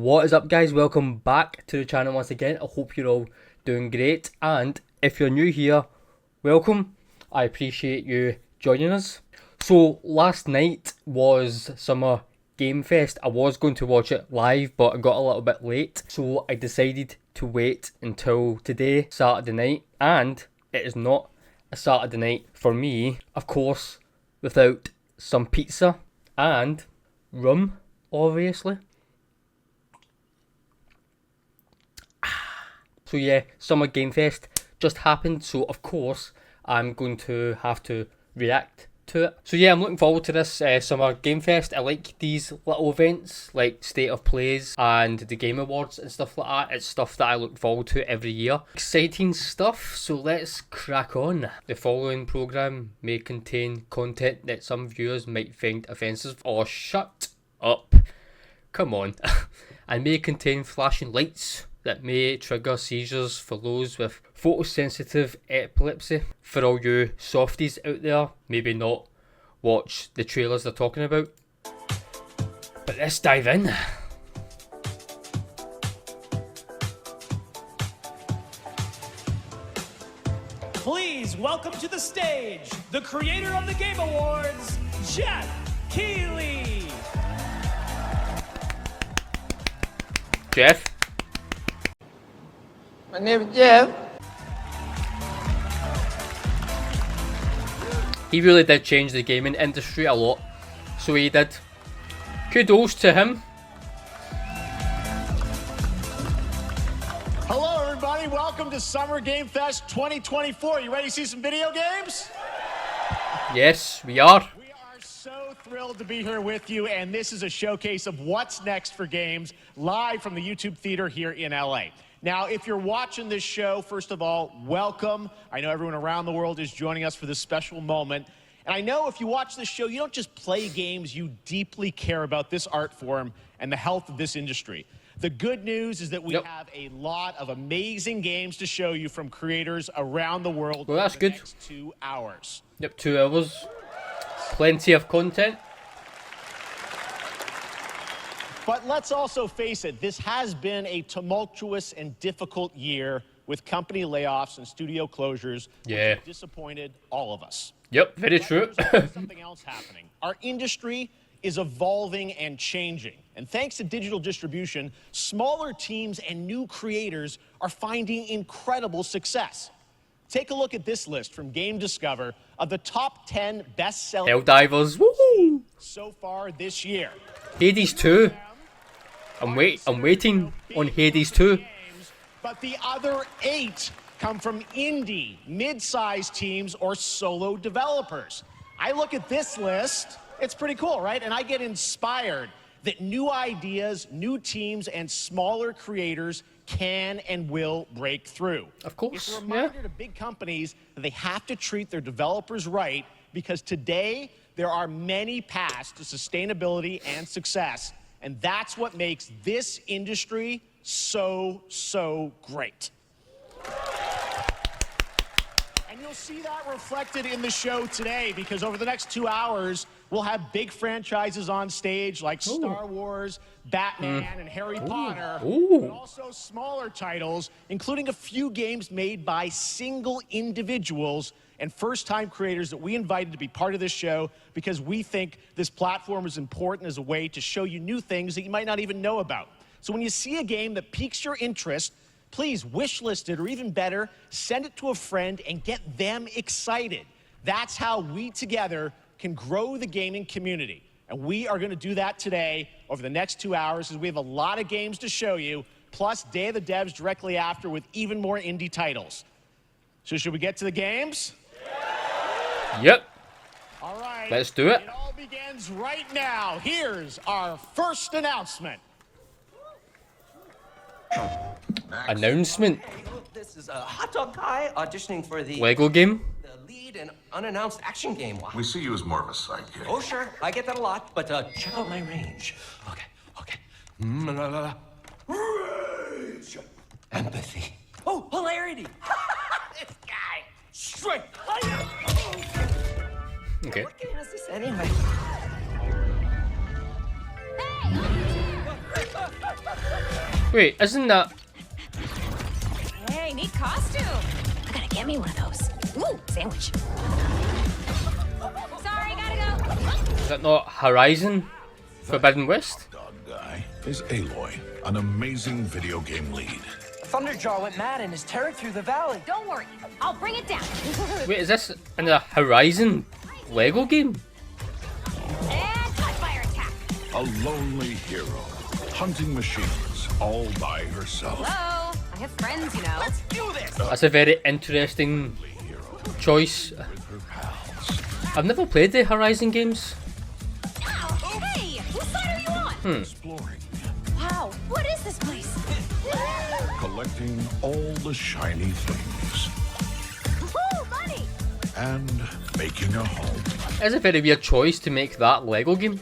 What is up, guys? Welcome back to the channel once again. I hope you're all doing great, and if you're new here, welcome. I appreciate you joining us. So last night was Summer Game Fest. I was going to watch it live, but I got a little bit late, so I decided to wait until today, Saturday night, and it is not a Saturday night for me, of course, without some pizza and rum, obviously. So yeah, Summer Game Fest just happened, so of course I'm going to have to react to it. So yeah, I'm looking forward to this Summer Game Fest. I like these little events like State of Plays and the Game Awards and stuff like that. It's stuff that I look forward to every year. Exciting stuff, so let's crack on. The following programme may contain content that some viewers might find offensive. Oh, shut up. Come on. And may contain flashing lights that may trigger seizures for those with photosensitive epilepsy. For all you softies out there, maybe not watch the trailers they're talking about. But let's dive in. Please welcome to the stage the creator of the Game Awards, Jeff Keighley. Jeff? My name is Jeff. He really did change the gaming industry a lot. So he did. Kudos to him. Hello, everybody. Welcome to Summer Game Fest 2024. You ready to see some video games? Yes, we are. We are so thrilled to be here with you, and this is a showcase of what's next for games live from the YouTube Theater here in LA. Now, if you're watching this show, first of all, welcome. I know everyone around the world is joining us for this special moment. And I know if you watch this show, you don't just play games, you deeply care about this art form and the health of this industry. The good news is that we have a lot of amazing games to show you from creators around the world. Well, that's good. Next 2 hours. Yep, 2 hours. Plenty of content. But let's also face it, this has been a tumultuous and difficult year with company layoffs and studio closures, which have disappointed all of us. Yep, very true. There's also something else happening. Our industry is evolving and changing. And thanks to digital distribution, smaller teams and new creators are finding incredible success. Take a look at this list from Game Discover of the top 10 best-selling Helldivers, woo! So far this year. Hades 2. I'm waiting on Hades 2. But the other 8 come from indie, mid-sized teams or solo developers. I look at this list, it's pretty cool, right? And I get inspired that new ideas, new teams, and smaller creators can and will break through. Of course, it's a reminder to big companies that they have to treat their developers right, because today there are many paths to sustainability and success, and that's what makes this industry so great. And you'll see that reflected in the show today, because over the next 2 hours, we'll have big franchises on stage like Star Wars, Batman, and Harry Potter, but also smaller titles, including a few games made by single individuals and first-time creators that we invited to be part of this show because we think this platform is important as a way to show you new things that you might not even know about. So when you see a game that piques your interest, please wishlist it, or even better, send it to a friend and get them excited. That's how we together can grow the gaming community. And we are going to do that today over the next 2 hours, as we have a lot of games to show you, plus Day of the Devs directly after with even more indie titles. So should we get to the games? Yep. All right. Let's do it. It all begins right now. Here's our first announcement. Announcement. This is Hot Dog Guy auditioning for the Lego game. lead and unannounced action game. We see you as more of a sidekick. Oh, sure. I get that a lot, but check out my range. Okay. Rage. Empathy. Oh, hilarity. This guy. Straight. Okay. What game is this anyway? Wait, isn't that... Hey, neat costume. I gotta get me one of those. Ooh, sandwich. Sorry, gotta go. Is that not Horizon Forbidden West? Dog guy is Aloy, an amazing video game lead. Thunderjaw went mad and is tearing through the valley. Don't worry, I'll bring it down. Wait, is this in a Horizon Lego game? And cut fire attack. A lonely hero, hunting machines all by herself. Hello, I have friends, you know. Let's do this! That's a very interesting choice. With her pals, I've never played the Horizon games. Ow, hey, whose side are you on? exploring, Wow, what is this place? collecting all the shiny things, Ooh, money. and making a home. It's a very weird choice to make that Lego game.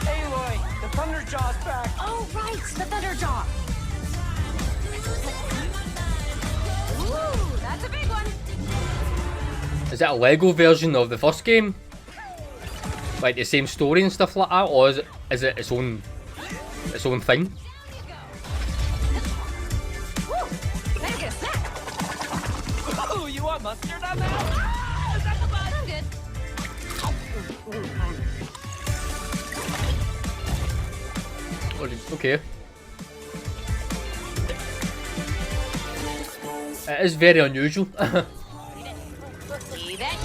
Aloy, the Thunderjaw's back. Oh, right, the Thunderjaw. Ooh, that's a big one. Is it a Lego version of the first game? Like the same story and stuff like that, or is it its own thing? Woo, better get a snack. Ooh, you want mustard on that? Ah, is that the bud? I'm good. Okay. It is very unusual. Leave it.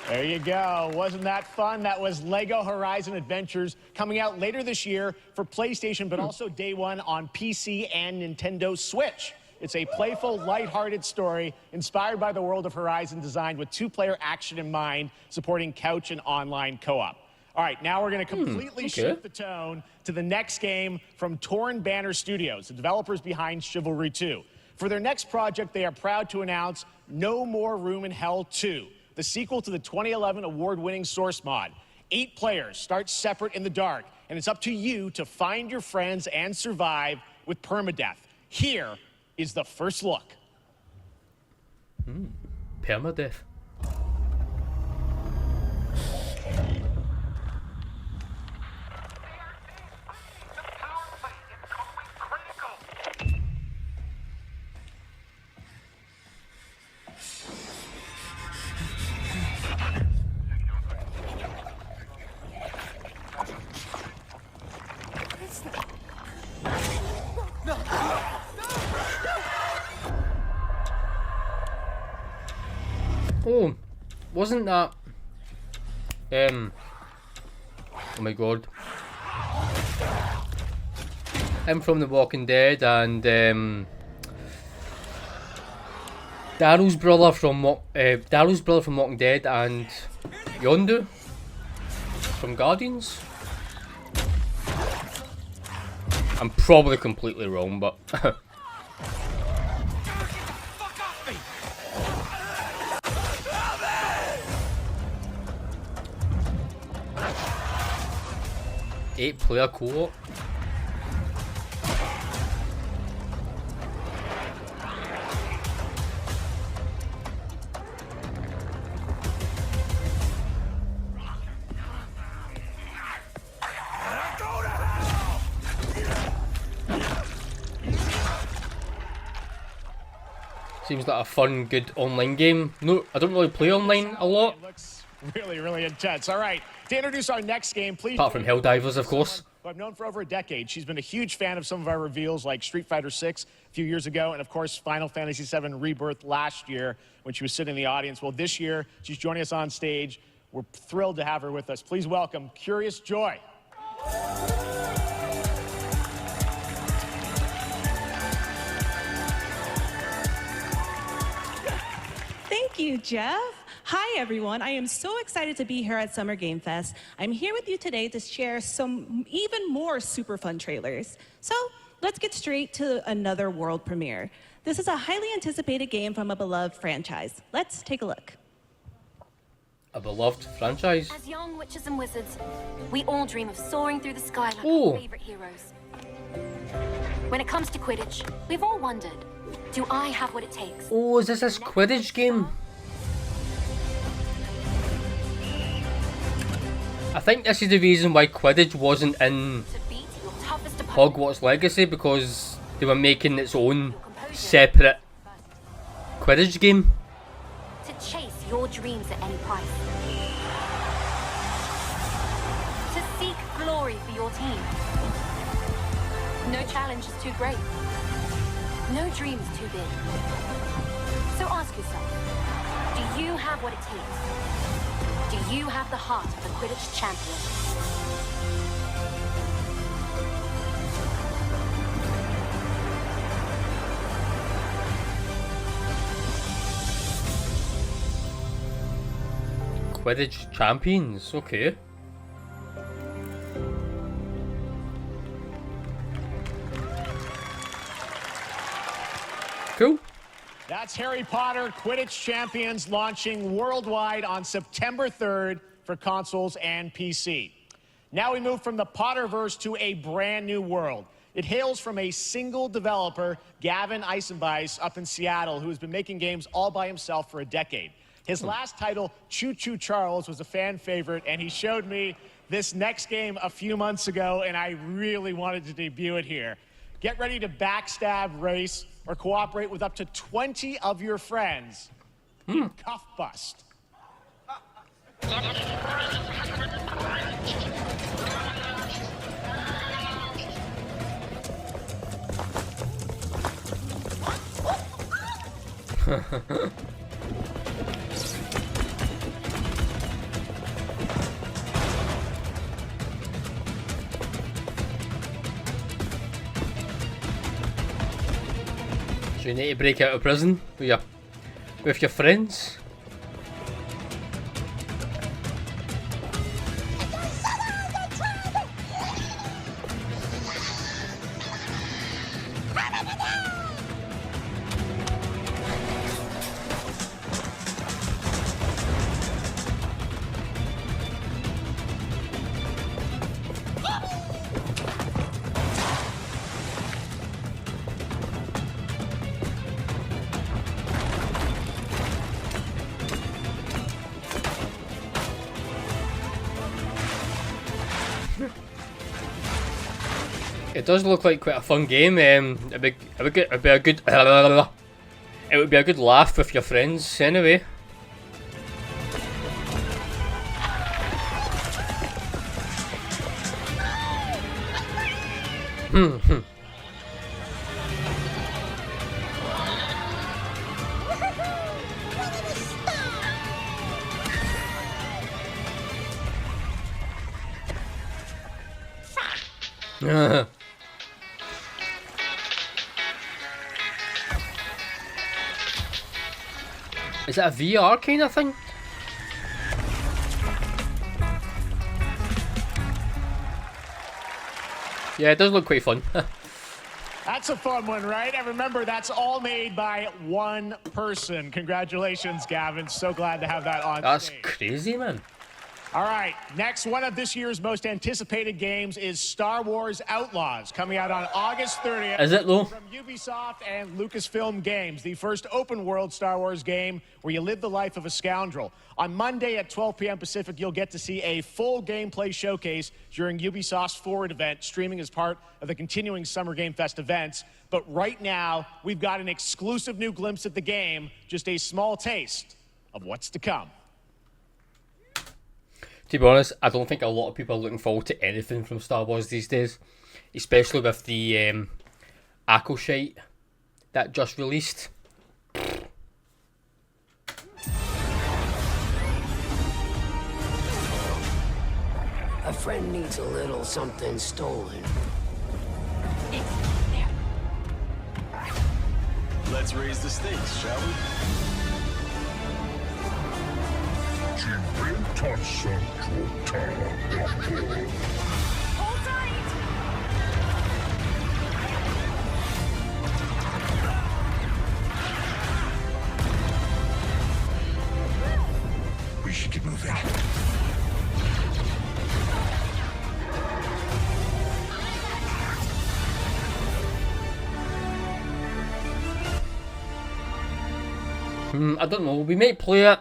There you go. Wasn't that fun? That was Lego Horizon Adventures coming out later this year for PlayStation, but also day one on PC and Nintendo Switch. It's a playful, lighthearted story inspired by the world of Horizon, designed with two-player action in mind, supporting couch and online co-op. All right, now we're going to completely shift the tone to the next game from Torn Banner Studios, the developers behind Chivalry 2. For their next project, they are proud to announce No More Room in Hell 2, the sequel to the 2011 award-winning Source mod. 8 players start separate in the dark, and it's up to you to find your friends and survive with permadeath. Here is the first look. Permadeath. Oh, wasn't that oh my god, him from The Walking Dead and Daryl's brother from Walking Dead and Yondu from Guardians? I'm probably completely wrong, but Eight-player co-op. Seems like a fun, good online game. No, I don't really play online a lot. It looks really, really intense. All right, to introduce our next game, please. Apart from Helldivers, of course. Who I've known for over a decade. She's been a huge fan of some of our reveals, like Street Fighter VI a few years ago, and of course Final Fantasy VII Rebirth last year when she was sitting in the audience. Well, this year she's joining us on stage. We're thrilled to have her with us. Please welcome Curious Joy. Thank you, Jeff. Hi, everyone. I am so excited to be here at Summer Game Fest. I'm here with you today to share some even more super fun trailers. So let's get straight to another world premiere. This is a highly anticipated game from a beloved franchise. Let's take a look. A beloved franchise. As young witches and wizards, we all dream of soaring through the sky like Ooh. our favorite heroes. When it comes to Quidditch, we've all wondered, do I have what it takes? Oh, is this Quidditch game? think this is the reason why Quidditch wasn't in To beat your toughest opponent. Hogwarts Legacy, because they were making its own separate Quidditch game. To chase your dreams at any price. To seek glory for your team. No challenge is too great. No dream is too big. So ask yourself, do you have what it takes? Do you have the heart of a Quidditch champion? Quidditch champions, okay. Cool. That's Harry Potter Quidditch Champions launching worldwide on September 3rd for consoles and PC. Now we move from the Potterverse to a brand new world. It hails from a single developer, Gavin Eisenbeis, up in Seattle, who has been making games all by himself for a decade. His last title, Choo Choo Charles, was a fan favorite, and he showed me this next game a few months ago, and I really wanted to debut it here. Get ready to backstab, race, or cooperate with up to 20 of your friends in Cuff Bust. So you need to break out of prison with your friends. It does look like quite a fun game. It would be a good laugh with your friends anyway. Is that a VR kind of thing? Yeah, it does look quite fun. That's a fun one, right? And remember, that's all made by one person. Congratulations, Gavin. So glad to have that on That's stage. crazy, man. All right, next, one of this year's most anticipated games is Star Wars Outlaws, coming out on August 30th. Is it though? From Ubisoft and Lucasfilm Games, the first open-world Star Wars game where you live the life of a scoundrel. On Monday at 12 p.m. Pacific, you'll get to see a full gameplay showcase during Ubisoft's Forward event, streaming as part of the continuing Summer Game Fest events. But right now, we've got an exclusive new glimpse at the game, just a small taste of what's to come. To be honest, I don't think a lot of people are looking forward to anything from Star Wars these days, especially with the Akko shite that just released. A friend needs a little something stolen. Let's raise the stakes, shall we? Hold tight! We should get moving. I don't know. We might play it.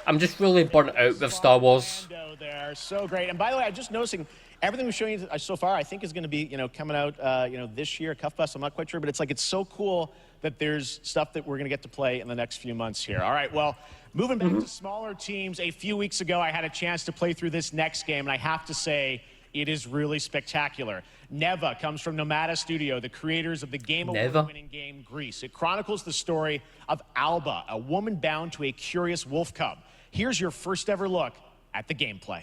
I'm just really burnt out with Star Wars. There, so great. And by the way, I'm just noticing everything we've shown you so far. I think is going to be coming out this year. Cuff Bus. I'm not quite sure, but it's so cool that there's stuff that we're going to get to play in the next few months here. All right. Well, moving back to smaller teams. A few weeks ago, I had a chance to play through this next game, and I have to say, it is really spectacular. Neva comes from Nomada Studio, the creators of the Game Award-winning game Grease. It chronicles the story of Alba, a woman bound to a curious wolf cub. Here's your first ever look at the gameplay.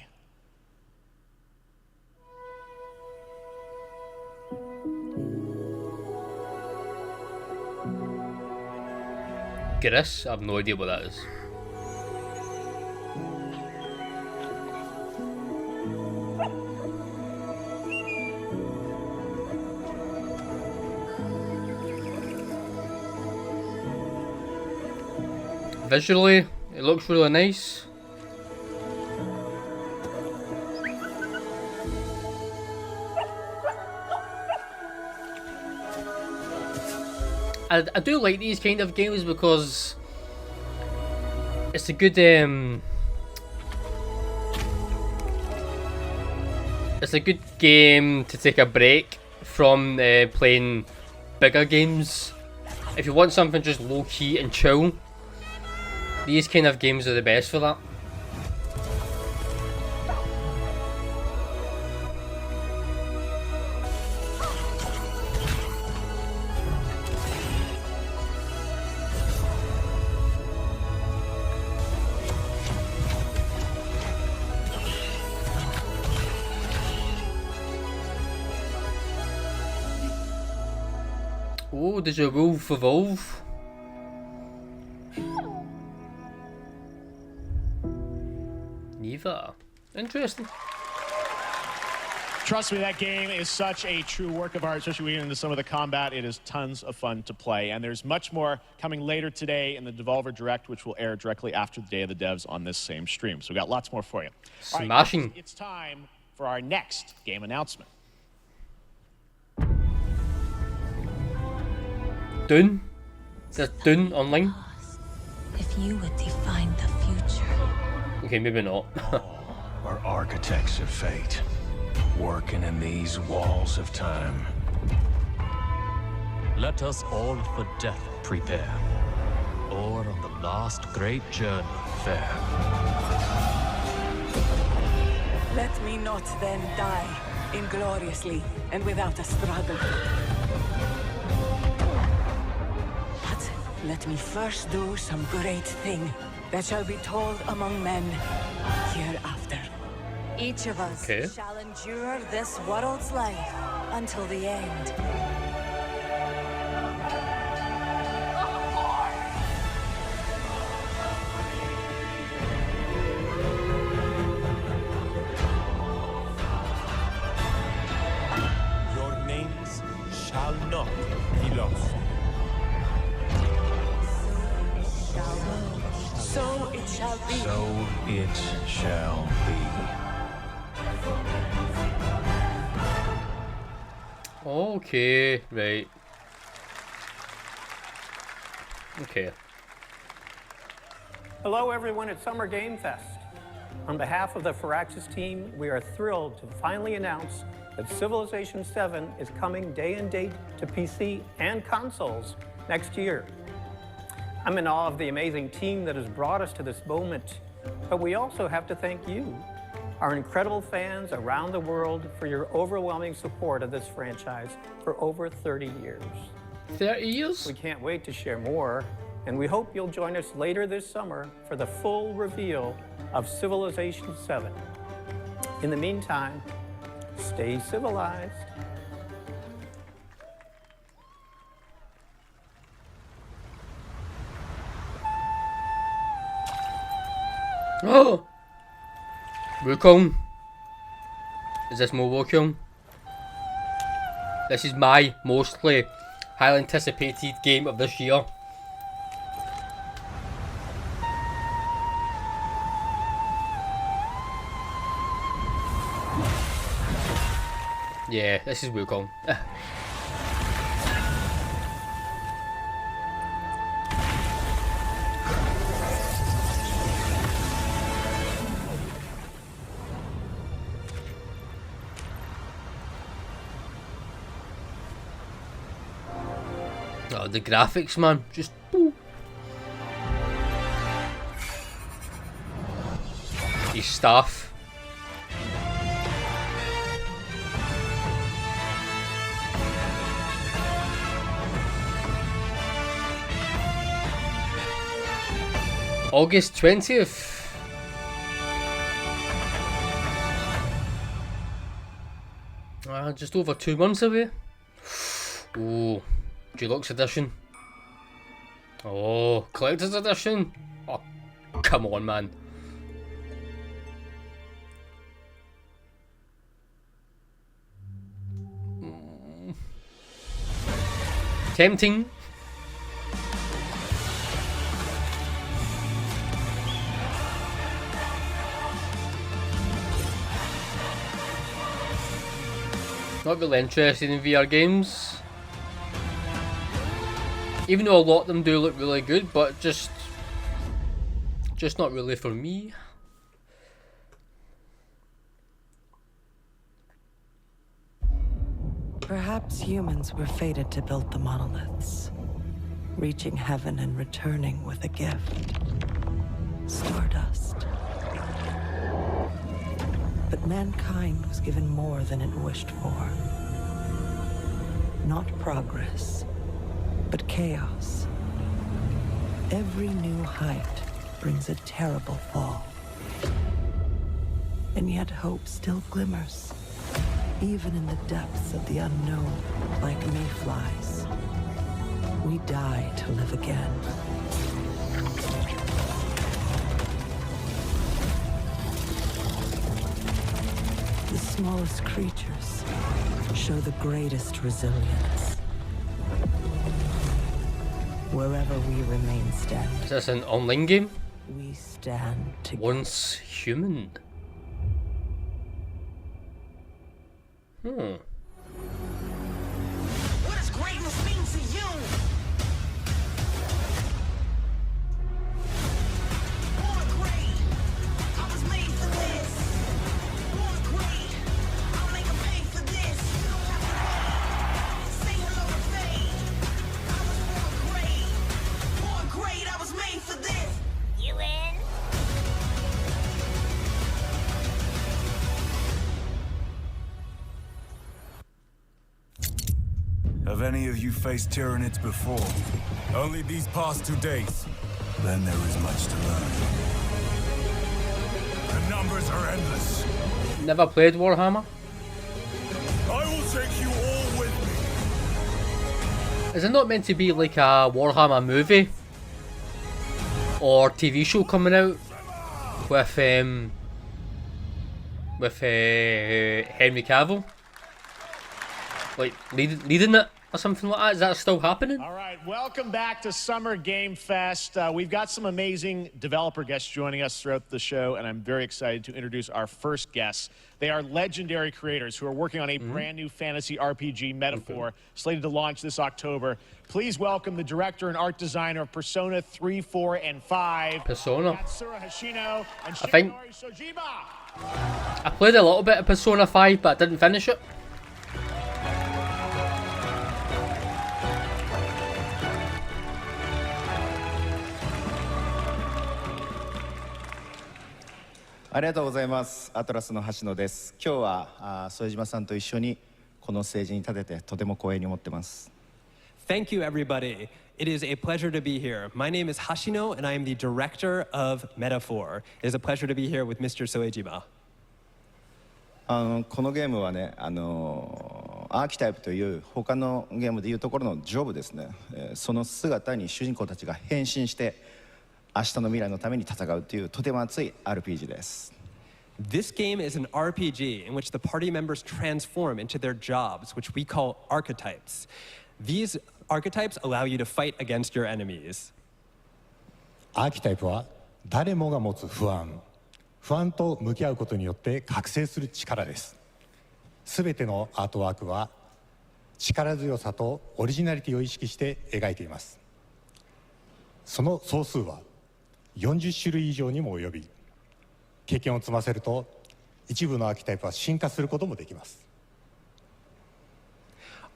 Grease? I have no idea what that is. Visually, it looks really nice. I do like these kind of games because it's a good game to take a break from playing bigger games. If you want something just low key and chill, these kind of games are the best for that. Oh, does your wolf evolve? Neva. Interesting. Trust me, that game is such a true work of art, especially when you get into some of the combat. It is tons of fun to play. And there's much more coming later today in the Devolver Direct, which will air directly after the Day of the Devs on this same stream. So we've got lots more for you. Smashing. All right, it's time for our next game announcement. Dune? There's Dune online? If you would define the future. Okay, maybe not. Are architects of fate, working in these walls of time. Let us all for death prepare, or on the last great journey fare. Let me not then die ingloriously and without a struggle. But let me first do some great thing that shall be told among men hereafter. Each of us shall endure this world's life until the end. Your names shall not be lost. So it shall be. So it shall be. Okay, right. Okay. Hello everyone at Summer Game Fest. On behalf of the Firaxis team, we are thrilled to finally announce that Civilization 7 is coming day and date to PC and consoles next year. I'm in awe of the amazing team that has brought us to this moment, but we also have to thank you, our incredible fans around the world, for your overwhelming support of this franchise for over 30 years. 30 years? We can't wait to share more, and we hope you'll join us later this summer for the full reveal of Civilization 7. In the meantime, stay civilized. Oh! Wukong. Is this more Wukong? This is my mostly highly anticipated game of this year. Yeah, this is Wukong. Oh, the graphics, man, just. Boop. His staff. August 20th. Just over 2 months away. Oh, Deluxe Edition. Oh, Collector's Edition. Oh, come on, man. Tempting. Not really interested in VR games. Even though a lot of them do look really good, but just not really for me. Perhaps humans were fated to build the monoliths, reaching heaven and returning with a gift. Stardust. But mankind was given more than it wished for. Not progress, but chaos. Every new height brings a terrible fall. And yet hope still glimmers, even in the depths of the unknown, like mayflies. We die to live again. The smallest creatures show the greatest resilience. Wherever we remain standing. Is this an online game? We stand together. Once human. What does greatness mean to you? Born great, I was made for this. Born great, I'll make a pay for this. Say hello to fate. I was born great. Born great, I was made for this. You in? Have any of you faced Tyranids before? Only these past 2 days. Then there is much to learn. The numbers are endless. Never played Warhammer? I will take you all with me. Is it not meant to be like a Warhammer movie? Or TV show coming out? With Henry Cavill? Like, leading it? Or something like that? Is that still happening? All right, welcome back to Summer Game Fest. We've got some amazing developer guests joining us throughout the show, and I'm very excited to introduce our first guests. They are legendary creators who are working on a brand new fantasy RPG, Metaphor, slated to launch this October. Please welcome the director and art designer of Persona 3, 4, and 5. Persona. Katsura Hashino and I think Shigenori Sojiba. I played a little bit of Persona 5, but I didn't finish it.ありがとうございます。アトラスの橋野です。今日は副島さんと一緒にこのステージに立ててとても光栄に思ってます。Thank you, everybody. It is a pleasure to be here. My name is Hashino, and I am the director of Metaphor. It is a pleasure to be here with Mr. Soejima. このゲームはね、アーキタイプという他のゲームでいうところのジョブですね。その姿に主人公たちが変身して明日の未来のために戦うというとても熱い RPG です。This game is an RPG in which the party members transform into their jobs, which we call archetypes. These archetypes allow you to fight against your enemies. アーキタイプは誰もが持つ不安と向き合うことによって覚醒する力です。すべてのアートワークは力強さとオリジナリティを意識して描いています。その総数は40種類以上にも及び、経験を積ませると一部のアーキタイプは進化することもできます。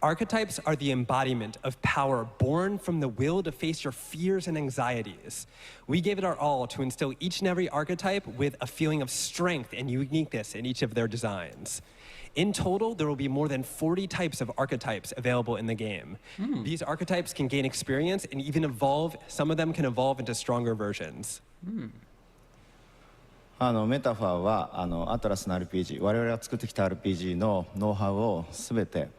Archetypes are the embodiment of power born from the will to face your fears and anxieties. We gave it our all to instill each and every archetype with a feeling of strength and uniqueness in each of their designs. In total, there will be more than 40 types of archetypes available in the game. These archetypes can gain experience and even evolve. Some of them can evolve into stronger versions. メタファーはアトラスの RPG 我々が作ってきた RPG のノウハウを全て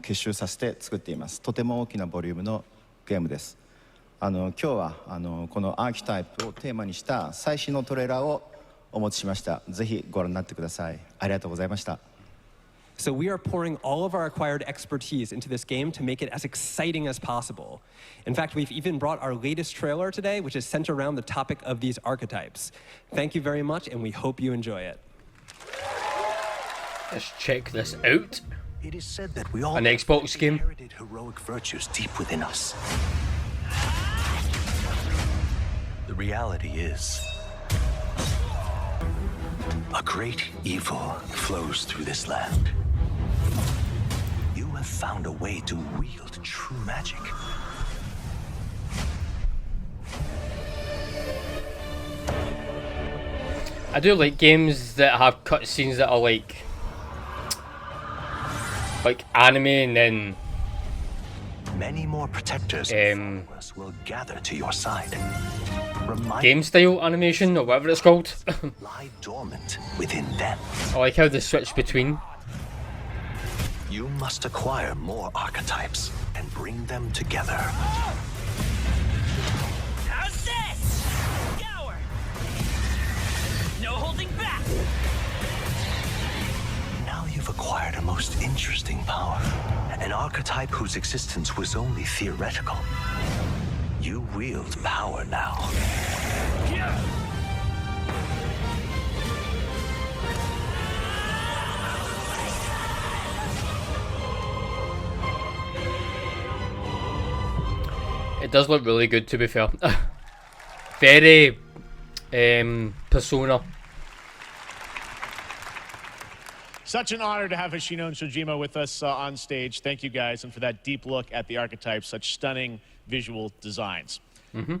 結集させて作っています。とても大きなボリュームのゲームです。今日はこのアーキタイプをテーマにした最新のトレーラーをお持ちしました。ぜひご覧になってください。ありがとうございました。 So we are pouring all of our acquired expertise into this game to make it as exciting as possible. In fact, we've even brought our latest trailer today, which is centered around the topic of these archetypes. Thank you very much, and we hope you enjoy it. Let's check this out. It is said that we all An Xbox game. inherited heroic virtues deep within us. The reality is, a great evil flows through this land. You have found a way to wield true magic. I do like games that have cutscenes that are like anime, and then many more protectors and followers will gather to your side. Game style animation or whatever it's called. Lie dormant within them. I like how they switch between. You must acquire more archetypes and bring them together. How's this? Gower! No holding back! Now you've acquired a most interesting power. An archetype whose existence was only theoretical. You wield power now. It does look really good, to be fair. Very Persona. Such an honor to have Hoshino and Shojima with us on stage. Thank you guys, and for that deep look at the archetypes, such stunning visual designs.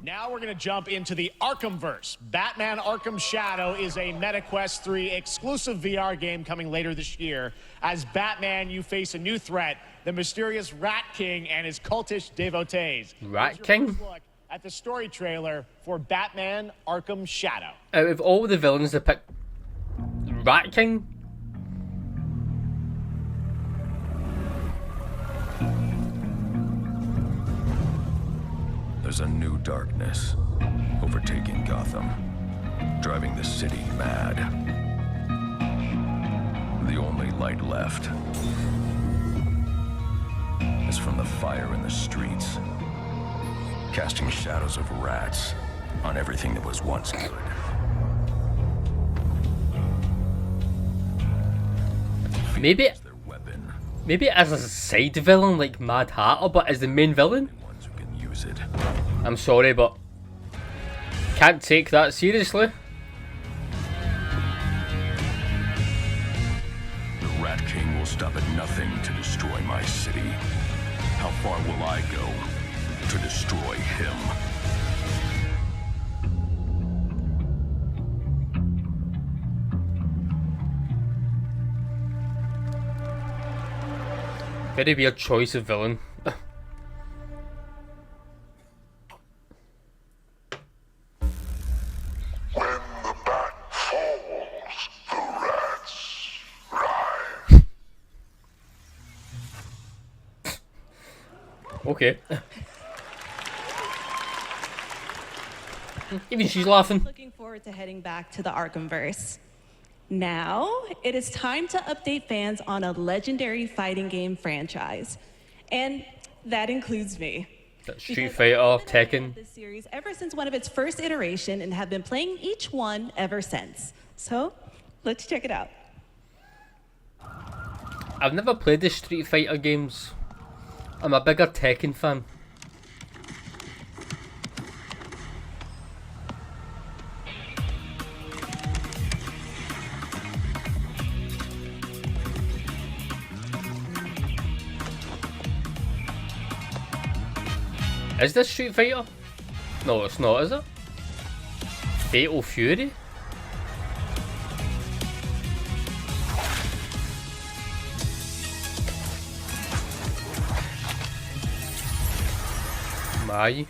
Now we're going to jump into the Arkhamverse. Batman Arkham Shadow is a MetaQuest 3 exclusive VR game coming later this year. As Batman, you face a new threat, the mysterious Rat King and his cultish devotees. Rat King? Look at the story trailer for Batman Arkham Shadow. Out of all the villains they picked, Rat King? There's a new darkness overtaking Gotham, driving the city mad. The only light left is from the fire in the streets, casting shadows of rats on everything that was once good. Maybe as a side villain like Mad Hatter, but as the main villain? I'm sorry, but can't take that seriously. The Rat King will stop at nothing to destroy my city. How far will I go to destroy him? Very weird choice of villain. Okay. Even she's laughing. Looking forward to heading back to the Arkhamverse. Now, it is time to update fans on a legendary fighting game franchise. And that includes me. Street Fighter, Tekken. This series ever since one of its first iteration and have been playing each one ever since. So, let's check it out. I've never played the Street Fighter games. I'm a bigger Tekken fan. Is this Street Fighter? No, it's not, is it? Fatal Fury? Mai.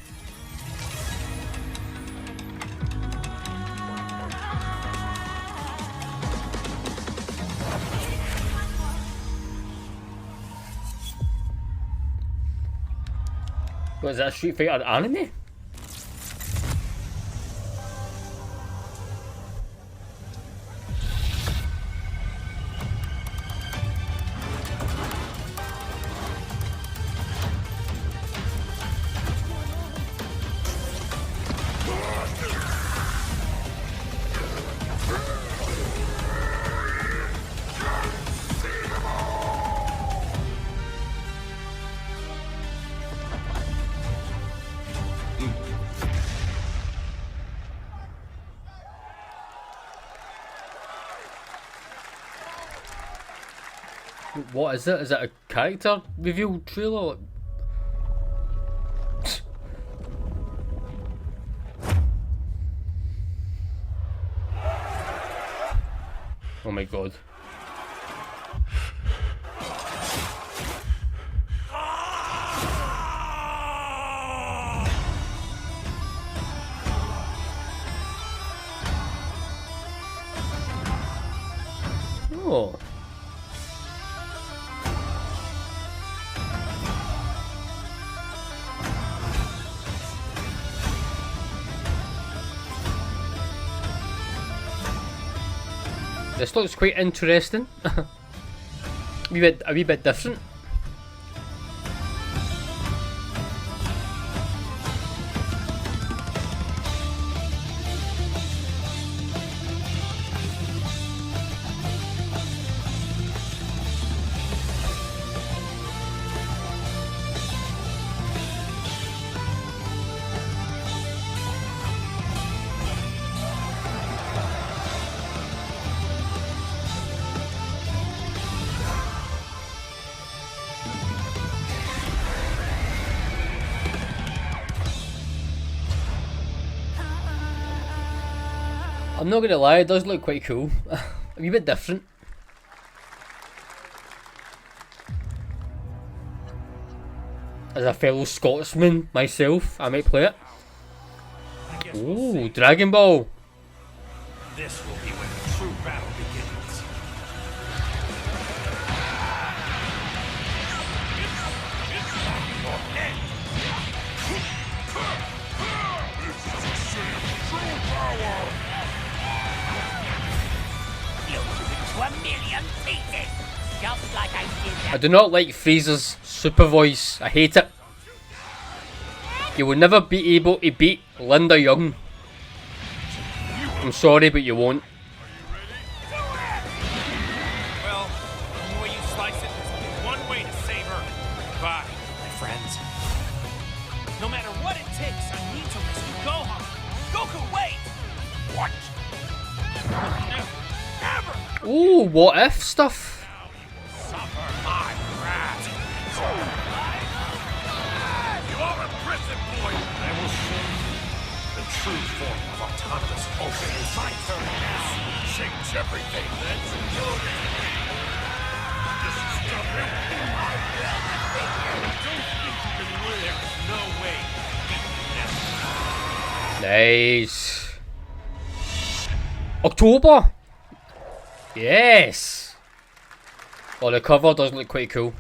What is that, Street Fighter anime? What is it? Is it a character reveal trailer? Oh my god. Oh. This looks quite interesting. a wee bit different. I'm not gonna lie, it does look quite cool. A wee bit different. As a fellow Scotsman myself, I might play it. Ooh, Dragon Ball. This will be when the true battle begins. I do not like Frieza's super voice. I hate it. You will never be able to beat Linda Young. I'm sorry, but you won't. Well, the way you slice it, there's only one way to save her. Goodbye, my friends. No matter what it takes, I need to rescue Gohan. Goku, wait! What? Never! Ooh, what if stuff? Suffer my wrath. You are a prison boy. I will show you the true form of autonomous Ultra. It's my turn now. Change everything. Let's do this. This is nothing. Don't think you can win. There's no way. Nice. October. Yes. Oh, the cover does look quite cool.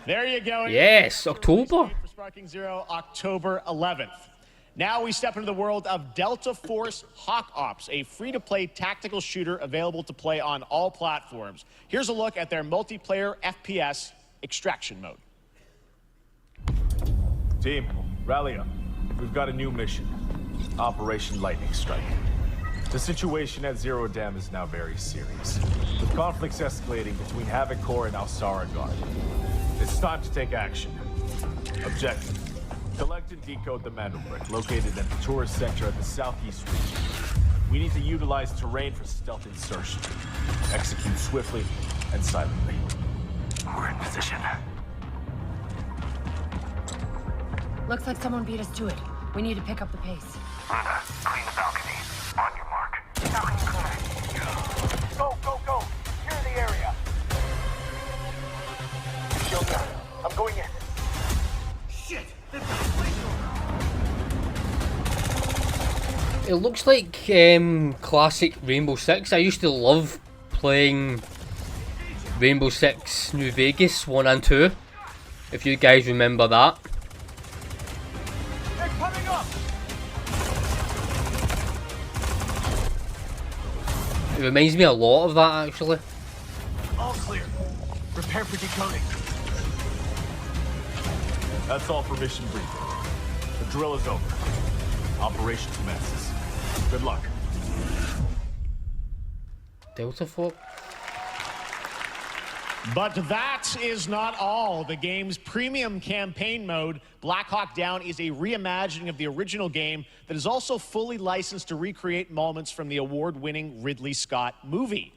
There you go. Yes, October. For Sparking Zero, October 11th. Now we step into the world of Delta Force Hawk Ops, a free-to-play tactical shooter available to play on all platforms. Here's a look at their multiplayer FPS extraction mode. Team, rally up. We've got a new mission. Operation Lightning Strike. The situation at Zero Dam is now very serious, with conflicts escalating between Havoc Corps and Alsara Guard. It's time to take action. Objective: collect and decode the Mandel Brick located at the tourist center of the southeast region. We need to utilize terrain for stealth insertion. Execute swiftly and silently. We're in position. Looks like someone beat us to it. We need to pick up the pace. Brenda, clean the balcony. On your mark. Go, go, go! Clear the area. Shield down. I'm going in. Shit! It looks like classic Rainbow Six. I used to love playing Rainbow Six New Vegas 1 and 2. If you guys remember that. They're coming up! It reminds me a lot of that actually. All clear. Prepare for decoding. That's all for mission briefing. The drill is over. Operation commences. Good luck. Delta Force. But that is not all. The game's premium campaign mode, Black Hawk Down, is a reimagining of the original game that is also fully licensed to recreate moments from the award-winning Ridley Scott movie.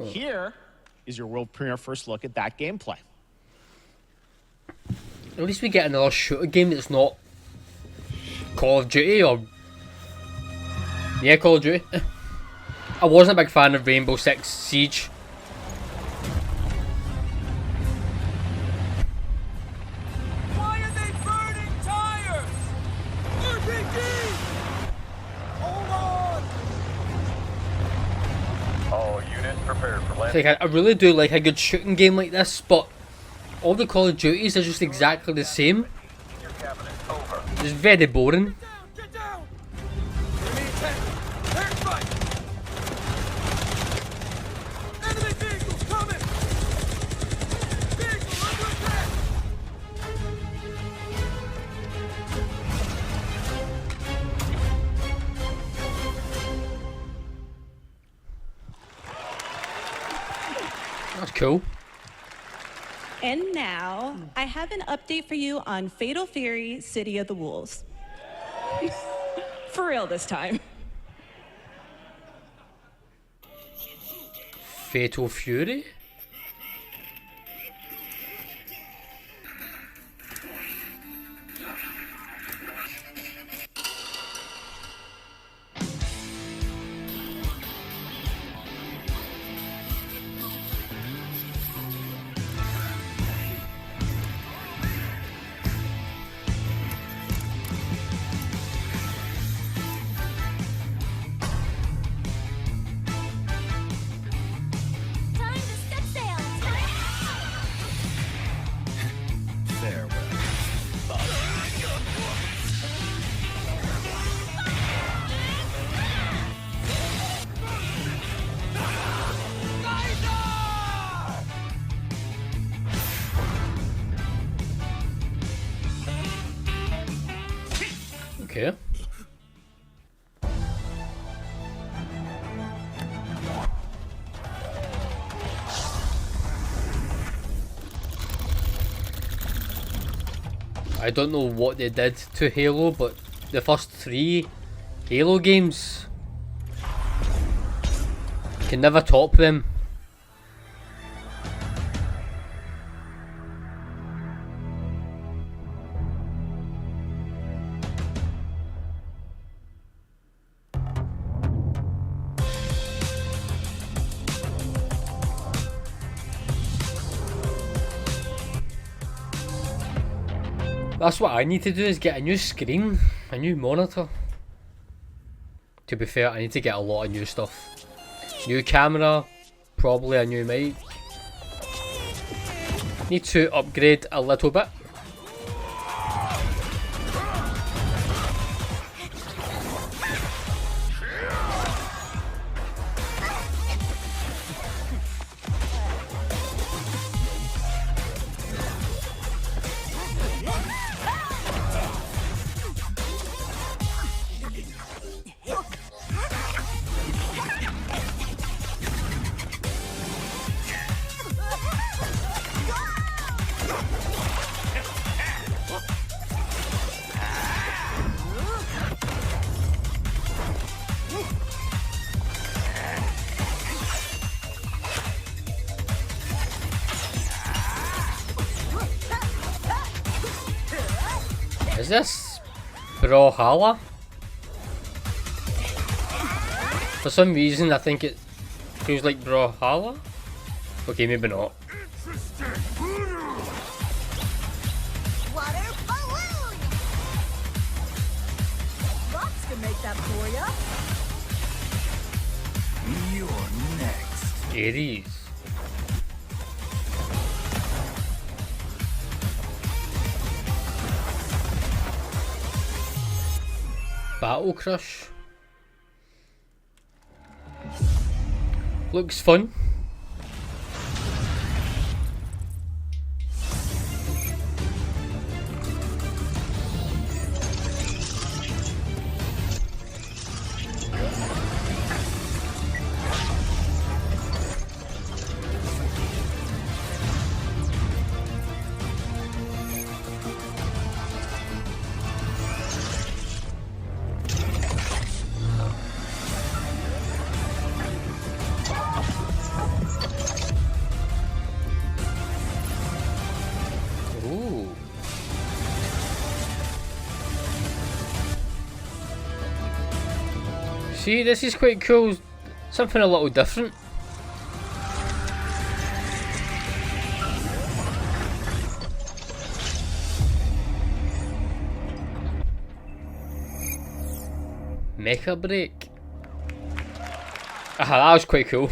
Here is your world premiere first look at that gameplay. At least we get another shooter game that's not Call of Duty or... Yeah, Call of Duty. I wasn't a big fan of Rainbow Six Siege. Why are they burning tires? RPG! Hold on! All units prepared for landing. Like, I really do like a good shooting game like this, but all the Call of Duties are just exactly the same. It's very boring. That's cool. And now, I have an update for you on Fatal Fury: City of the Wolves. For real this time. Fatal Fury? Okay. I don't know what they did to Halo, but the first 3 Halo games can never top them. That's what I need to do, is get a new screen, a new monitor. To be fair, I need to get a lot of new stuff. New camera, probably a new mic. Need to upgrade a little bit. Is this Brawlhalla? For some reason, I think it feels like Brawlhalla. Okay, maybe not. Water balloon! Lots can make that for ya. You're next. Ares. Battle Crush. Looks fun. See, this is quite cool. Something a little different. Mecha Break. Aha, that was quite cool.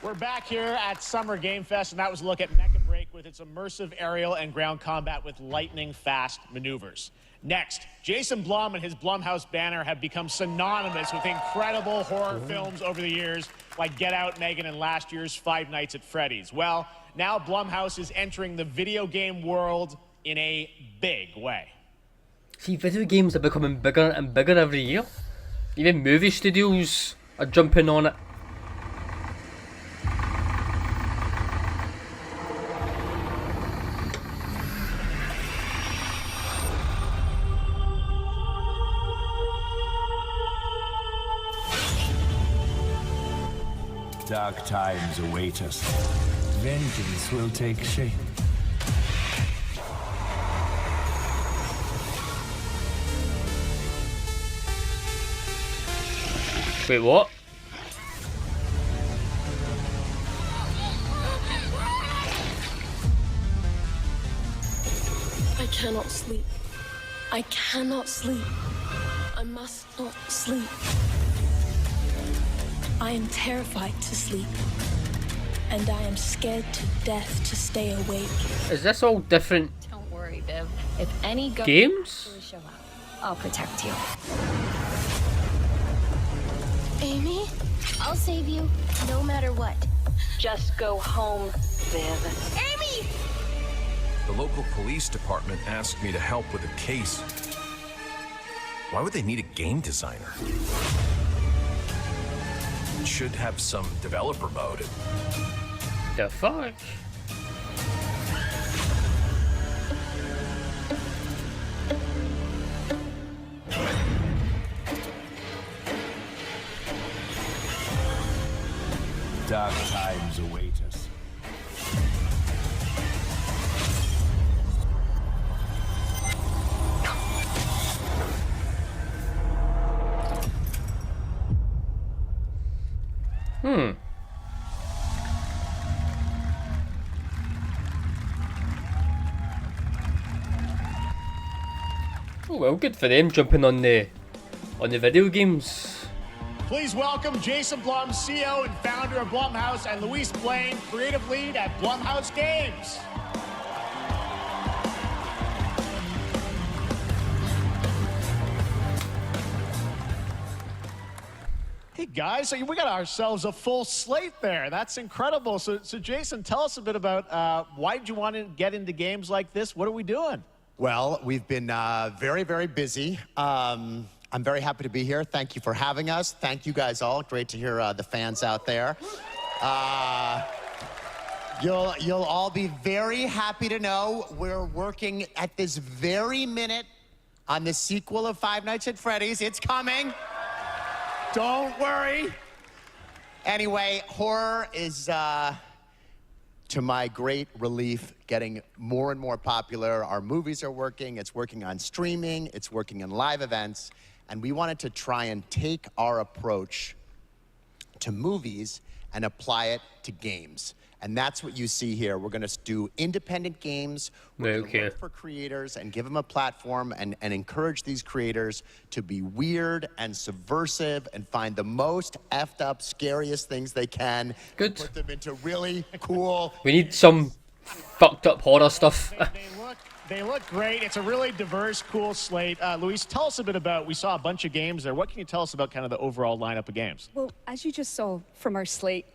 We're back here at Summer Game Fest, and that was a look at Mecha Break with its immersive aerial and ground combat with lightning-fast maneuvers. Next, Jason Blum and his Blumhouse banner have become synonymous with incredible horror films over the years, like Get Out, Megan, and last year's Five Nights at Freddy's. Well, now Blumhouse is entering the video game world in a big way. See, video games are becoming bigger and bigger every year. Even movie studios are jumping on it. Dark times await us. Vengeance will take shape. Wait, what? I cannot sleep. I cannot sleep. I must not sleep. I am terrified to sleep. And I am scared to death to stay awake. Is this all different? Don't worry, Viv. If any games show up, I'll protect you. Amy? I'll save you, no matter what. Just go home, Viv. Amy! The local police department asked me to help with a case. Why would they need a game designer? It should have some developer mode. The fuck? Dark times await us. Oh well, good for them jumping on the video games. Please welcome Jason Blum, CEO and founder of Blumhouse, and Luis Blaine, creative lead at Blumhouse Games. Hey guys, so we got ourselves a full slate there. That's incredible. So Jason, tell us a bit about why did you want to get into games like this? What are we doing? Well, we've been very, very busy. I'm very happy to be here. Thank you for having us. Thank you guys all. Great to hear the fans out there. You'll all be very happy to know we're working at this very minute on the sequel of Five Nights at Freddy's. It's coming. Don't worry. Anyway, horror is to my great relief, getting more and more popular. Our movies are working. It's working on streaming. It's working in live events. And we wanted to try and take our approach to movies and apply it to games. And that's what you see here. We're going to do independent games. We're going to look for creators and give them a platform and encourage these creators to be weird and subversive and find the most effed up, scariest things they can. Good. Put them into really cool. We need some fucked up horror stuff. They look great. It's a really diverse, cool slate. Luis, tell us a bit about, we saw a bunch of games there. What can you tell us about kind of the overall lineup of games? Well, as you just saw from our slate,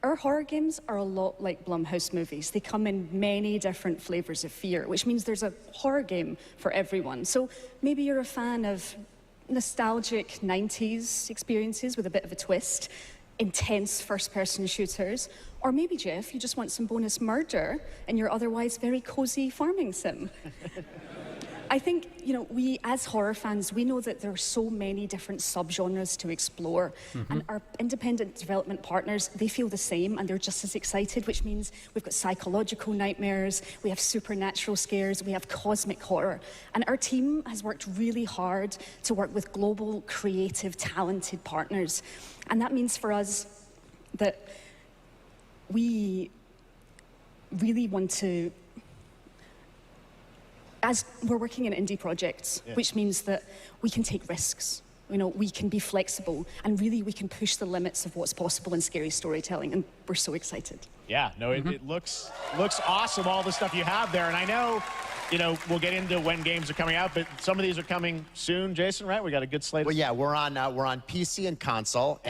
our horror games are a lot like Blumhouse movies. They come in many different flavors of fear, which means there's a horror game for everyone. So maybe you're a fan of nostalgic 90s experiences with a bit of a twist, intense first-person shooters, or maybe, Jeff, you just want some bonus murder in your otherwise very cozy farming sim. I think, you know, we as horror fans, we know that there are so many different subgenres to explore. And our independent development partners, they feel the same and they're just as excited, which means we've got psychological nightmares, we have supernatural scares, we have cosmic horror. And our team has worked really hard to work with global, creative, talented partners. And that means for us that we really want to, as we're working in indie projects, which means that we can take risks. You know, we can be flexible, and really we can push the limits of what's possible in scary storytelling, and we're so excited. Yeah, no, it looks awesome, all the stuff you have there. And I know, you know, we'll get into when games are coming out, but some of these are coming soon, Jason, right? We got a good slate. Well, yeah, we're on PC and console,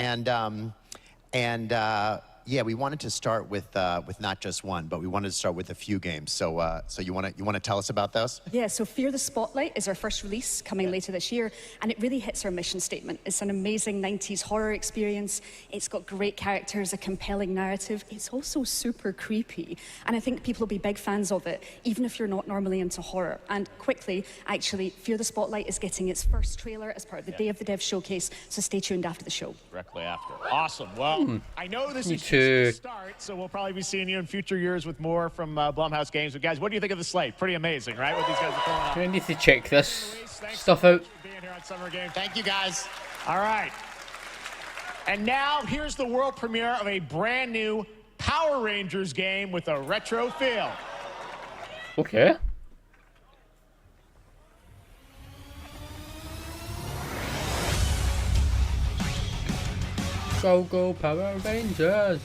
yeah, we wanted to start with not just one, but we wanted to start with a few games. So, so you want to tell us about those? Yeah. So, Fear the Spotlight is our first release coming later this year, and it really hits our mission statement. It's an amazing 90s horror experience. It's got great characters, a compelling narrative. It's also super creepy, and I think people will be big fans of it, even if you're not normally into horror. And quickly, actually, Fear the Spotlight is getting its first trailer as part of the Day of the Dev showcase. So, stay tuned after the show. Directly after. Awesome. Well, I know this is just the start, so we'll probably be seeing you in future years with more from Blumhouse Games. But guys, what do you think of the slate? Pretty amazing, right? What these guys are pulling off. I need to check this stuff out. Being here on Summer Game. Thank you, guys. All right. And now here's the world premiere of a brand new Power Rangers game with a retro feel. Okay. Go, go, Power Rangers!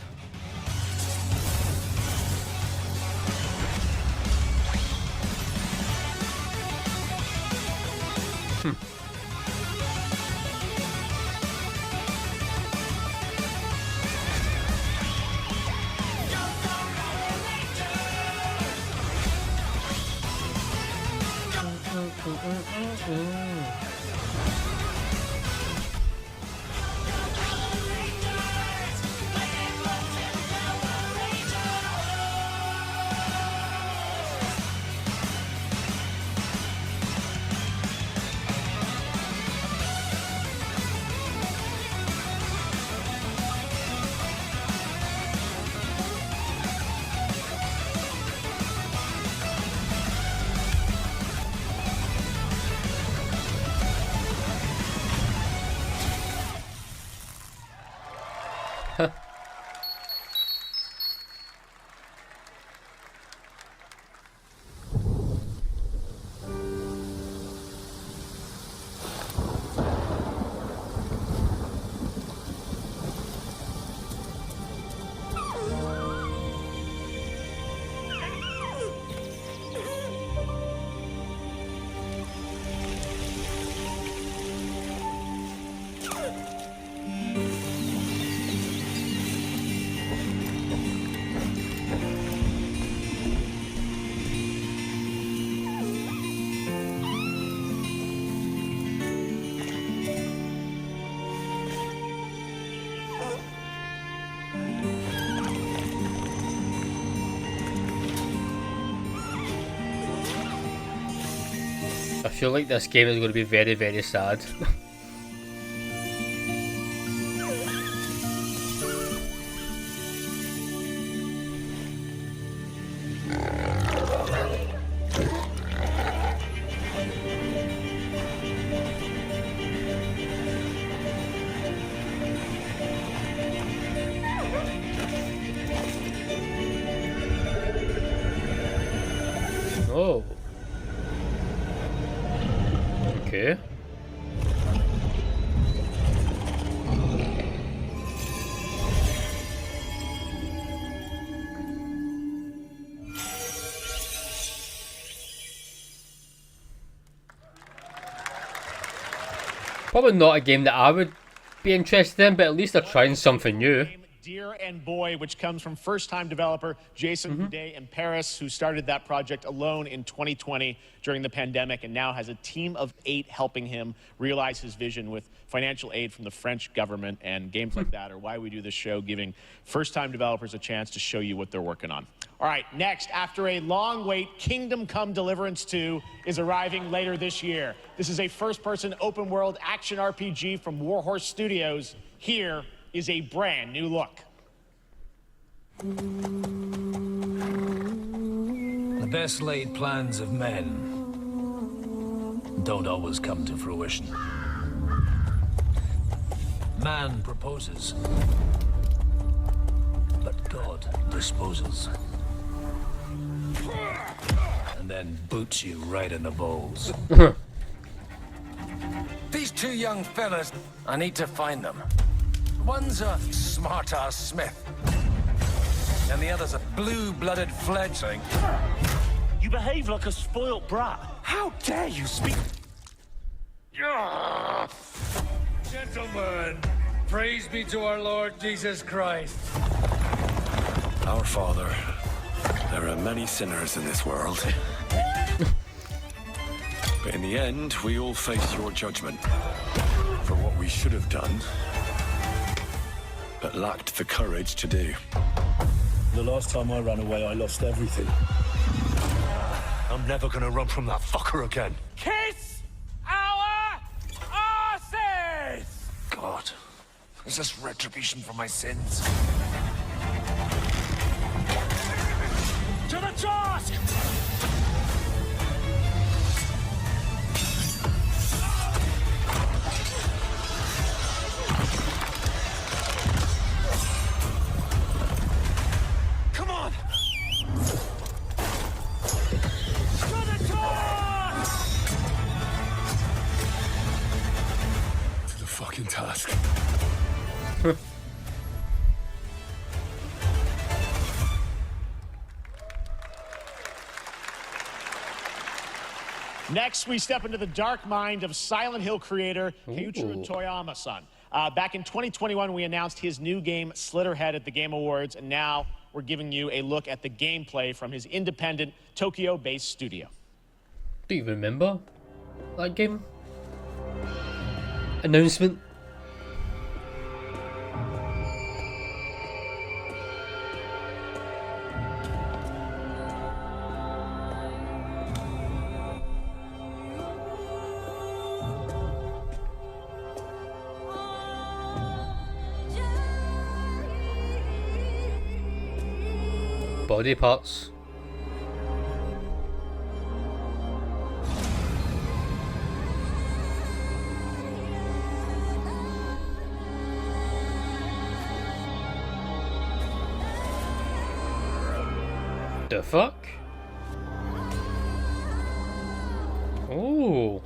I feel like this game is going to be very, very sad. Oh. Okay. Probably not a game that I would be interested in, but at least they're trying something new. Dear and Boy, which comes from first-time developer Jason Boudet in Paris, who started that project alone in 2020 during the pandemic and now has a team of 8 helping him realize his vision with financial aid from the French government. And games like that are why we do this show, giving first-time developers a chance to show you what they're working on. All right, next, after a long wait, Kingdom Come Deliverance 2 is arriving later this year. This is a first-person open-world action RPG from Warhorse Studios. Here is a brand new look. The best laid plans of men don't always come to fruition. Man proposes, but God disposes. And then boots you right in the balls. These 2 young fellas, I need to find them. One's a smart-ass smith, and the other's a blue-blooded fledgling. You behave like a spoilt brat. How dare you speak? Gentlemen, praise be to our Lord Jesus Christ. Our Father, there are many sinners in this world. But in the end, we all face your judgment for what we should have done, but lacked the courage to do. The last time I ran away, I lost everything. I'm never gonna run from that fucker again. Kiss our asses! God, is this retribution for my sins? To the task! Come on! To the fucking task. Next, we step into the dark mind of Silent Hill creator Keiichiro Toyama-san. Back in 2021, we announced his new game, Slitterhead, at the Game Awards, and now we're giving you a look at the gameplay from his independent, Tokyo-based studio. Do you remember that game? Announcement? Body parts. The fuck? Oh.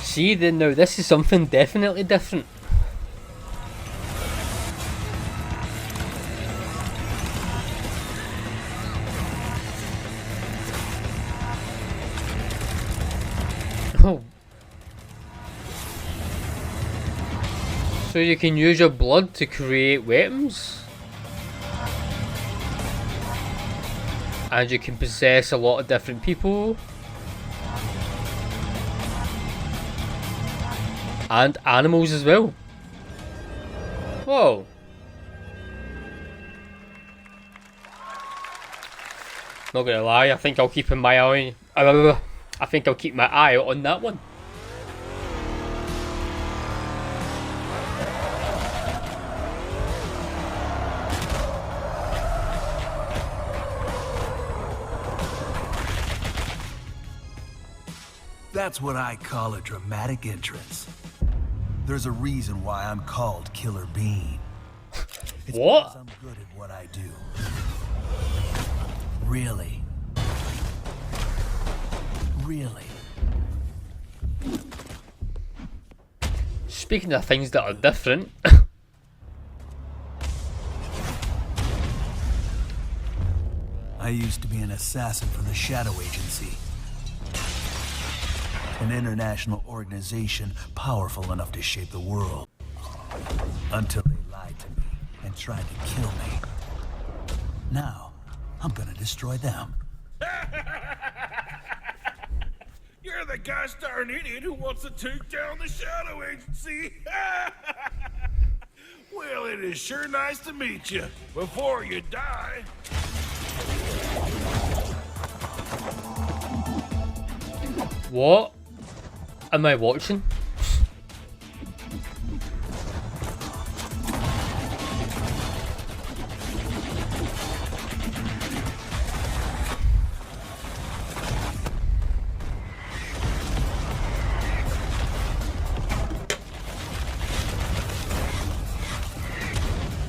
See, then now this is something definitely different. Oh. So you can use your blood to create weapons? And you can possess a lot of different people. And animals as well. Whoa. Not gonna lie, I think I'll keep my eye. I think I'll keep my eye on that one. That's what I call a dramatic entrance. There's a reason why I'm called Killer Bean. It's what? Because I'm good at what I do. Really. Really. Speaking of things that are different. I used to be an assassin for the Shadow Agency. An international organization powerful enough to shape the world. Until they lied to me and tried to kill me. Now, I'm gonna destroy them. You're the gosh darn idiot who wants to take down the Shadow Agency. Well, it is sure nice to meet you. Before you die. What am I watching?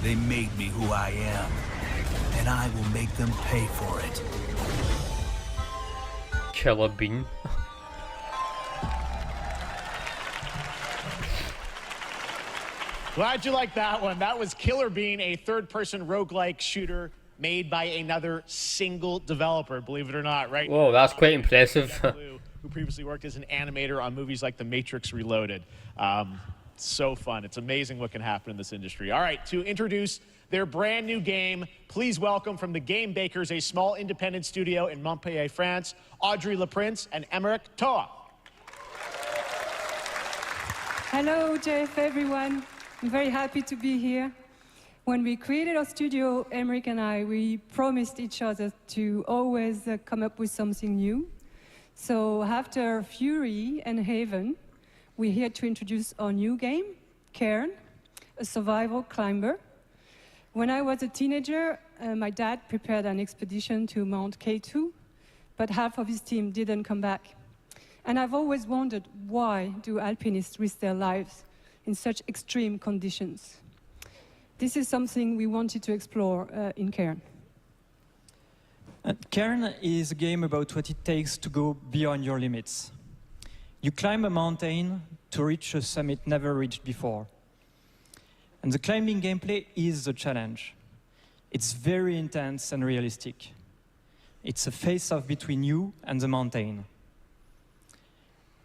They made me who I am, and I will make them pay for it. Killer Bean. Glad you liked that one. That was Killer Bean, a third-person roguelike shooter made by another single developer, believe it or not, right? Whoa, that's quite impressive. Who previously worked as an animator on movies like The Matrix Reloaded. So fun. It's amazing what can happen in this industry. All right, to introduce their brand new game, please welcome from the Game Bakers, a small independent studio in Montpellier, France, Audrey LaPrince and Emmerich Toa. Hello, Jeff, everyone. I'm very happy to be here. When we created our studio, Emmerich and I, we promised each other to always come up with something new. So after Fury and Haven, we're here to introduce our new game, Cairn, a survival climber. When I was a teenager, my dad prepared an expedition to Mount K2, but half of his team didn't come back. And I've always wondered, why do alpinists risk their lives in such extreme conditions? This is something we wanted to explore in Cairn. Cairn is a game about what it takes to go beyond your limits. You climb a mountain to reach a summit never reached before. And the climbing gameplay is the challenge. It's very intense and realistic. It's a face-off between you and the mountain.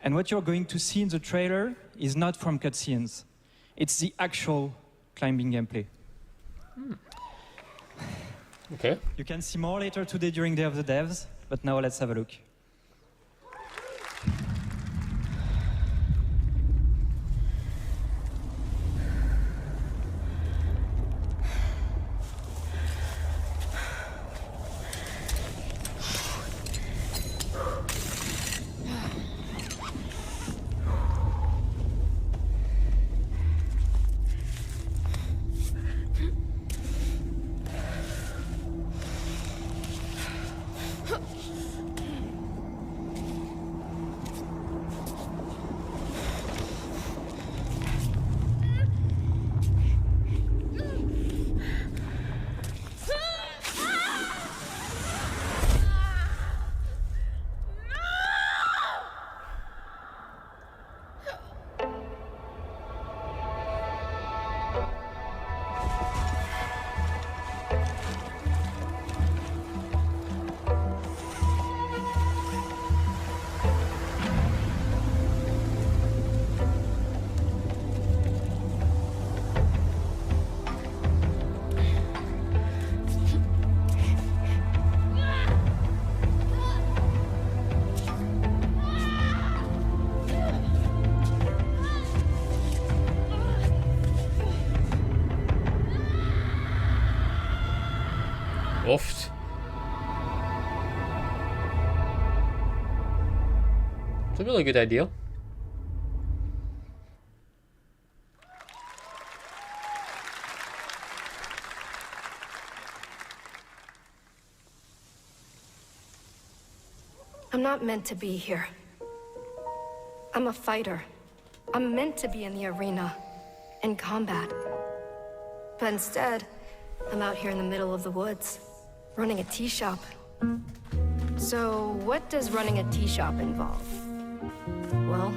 And what you're going to see in the trailer is not from cutscenes. It's the actual climbing gameplay. Okay. You can see more later today during Day of the Devs, but now let's have a look. Oofed. It's a really good idea. I'm not meant to be here. I'm a fighter. I'm meant to be in the arena, in combat. But instead, I'm out here in the middle of the woods, running a tea shop. So, what does running a tea shop involve? Well,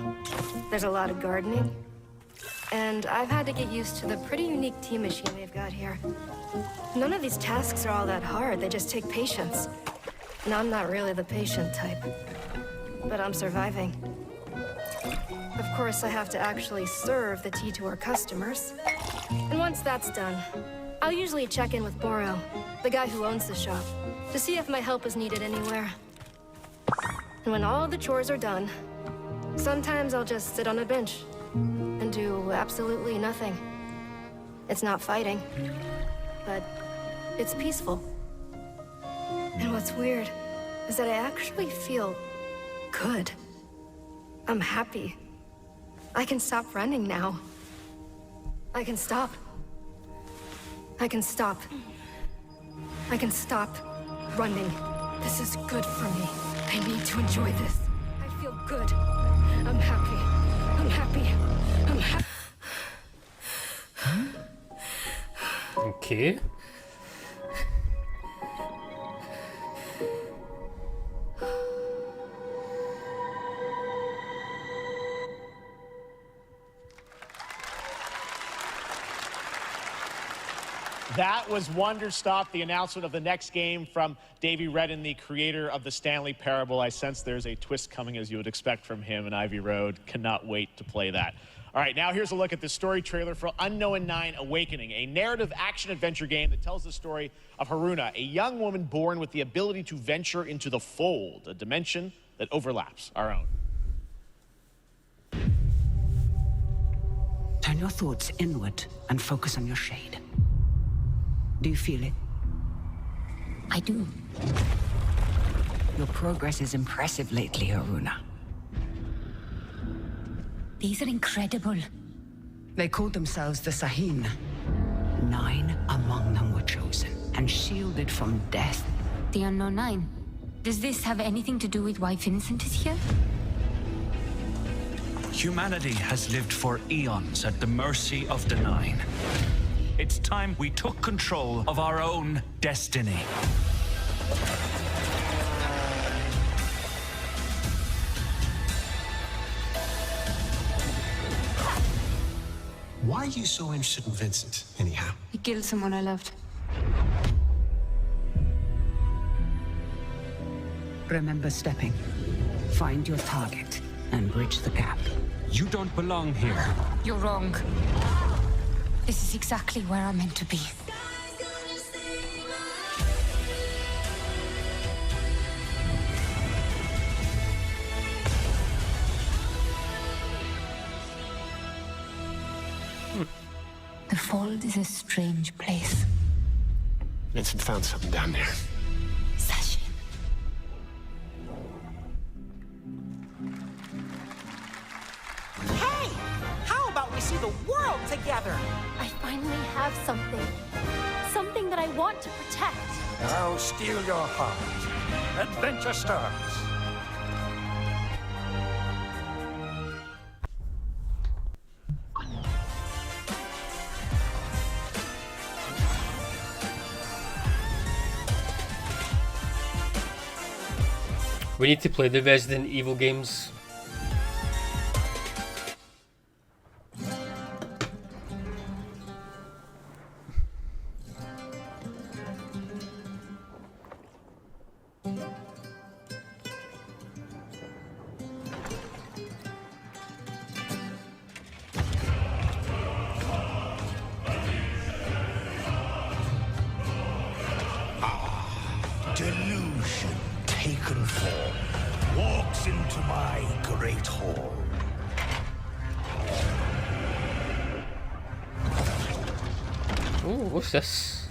there's a lot of gardening, and I've had to get used to the pretty unique tea machine they've got here. None of these tasks are all that hard, they just take patience. And I'm not really the patient type, but I'm surviving. Of course, I have to actually serve the tea to our customers. And once that's done, I'll usually check in with Boro, the guy who owns the shop, to see if my help is needed anywhere. And when all the chores are done, sometimes I'll just sit on a bench and do absolutely nothing. It's not fighting, but it's peaceful. And what's weird is that I actually feel good. I'm happy. I can stop running now. I can stop. I can stop. I can stop running. This is good for me. I need to enjoy this. I feel good. I'm happy. I'm happy. I'm happy. Okay. That was Wonderstop, the announcement of the next game from Davey Redden, the creator of the Stanley Parable. I sense there's a twist coming, as you would expect from him in Ivy Road. Cannot wait to play that. All right, now here's a look at the story trailer for Unknown 9 Awakening, a narrative action-adventure game that tells the story of Haruna, a young woman born with the ability to venture into the Fold, a dimension that overlaps our own. Turn your thoughts inward and focus on your shade. Do you feel it? I do. Your progress is impressive lately, Haruna. These are incredible. They called themselves the Sahin. 9 among them were chosen and shielded from death. The Unknown 9. Does this have anything to do with why Vincent is here? Humanity has lived for eons at the mercy of the 9. It's time we took control of our own destiny. Why are you so interested in Vincent, anyhow? He killed someone I loved. Remember stepping. Find your target and bridge the gap. You don't belong here. You're wrong. This is exactly where I'm meant to be. The Fold is a strange place. Vincent found something down there. Sachin. Hey! How about we see the world together? I finally have something. Something that I want to protect. Now steal your heart. Adventure starts. We need to play the Resident Evil games. Delusion taken form walks into my great hall. Ooh, what's this?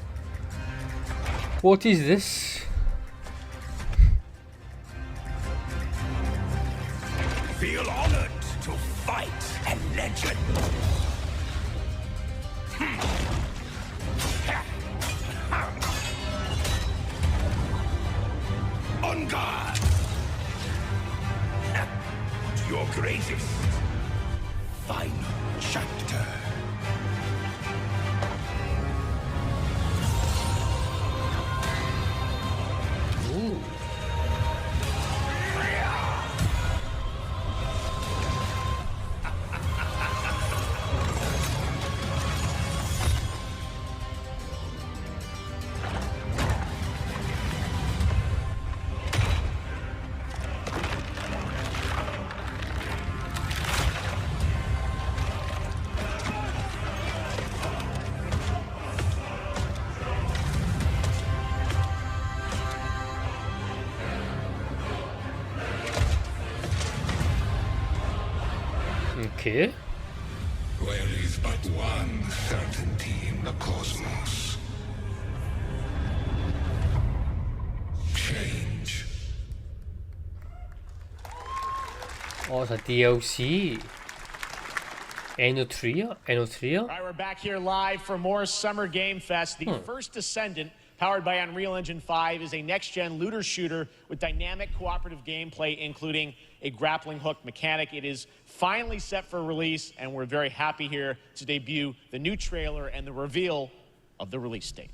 What is this? Feel honored to fight a legend. On guard. To your greatest final chapter. Ooh. Okay. There is but one certainty in the cosmos. Change. Oh, it's a DLC. Enotria? All right, we're back here live for more Summer Game Fest. The first Descendant, powered by Unreal Engine 5, is a next-gen looter shooter with dynamic cooperative gameplay, including a grappling hook mechanic. It is finally set for release, and we're very happy here to debut the new trailer and the reveal of the release date.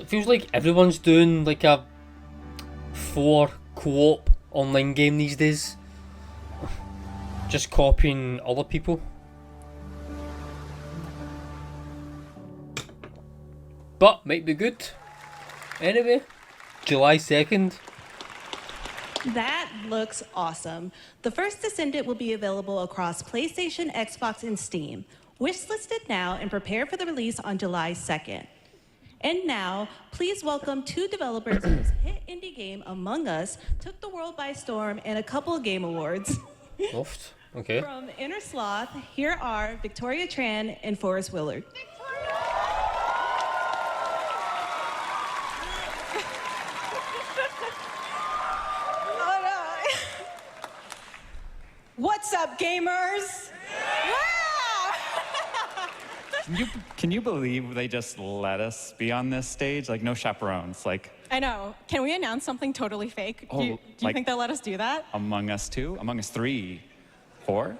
Feels like everyone's doing like a 4 co-op online game these days. Just copying other people. But might be good. Anyway, July 2nd. That looks awesome. The first Descendant will be available across PlayStation, Xbox, and Steam. Wishlisted now and prepare for the release on July 2nd. And now, please welcome 2 developers whose hit indie game, Among Us, took the world by storm in a couple of game awards. Loft. Okay. From Inner Sloth, here are Victoria Tran and Forrest Willard. What's up, gamers? Can you believe they just let us be on this stage? Like, no chaperones. Like, I know. Can we announce something totally fake? Do you like, think they'll let us do that? Among Us 2? Among Us 3? 4?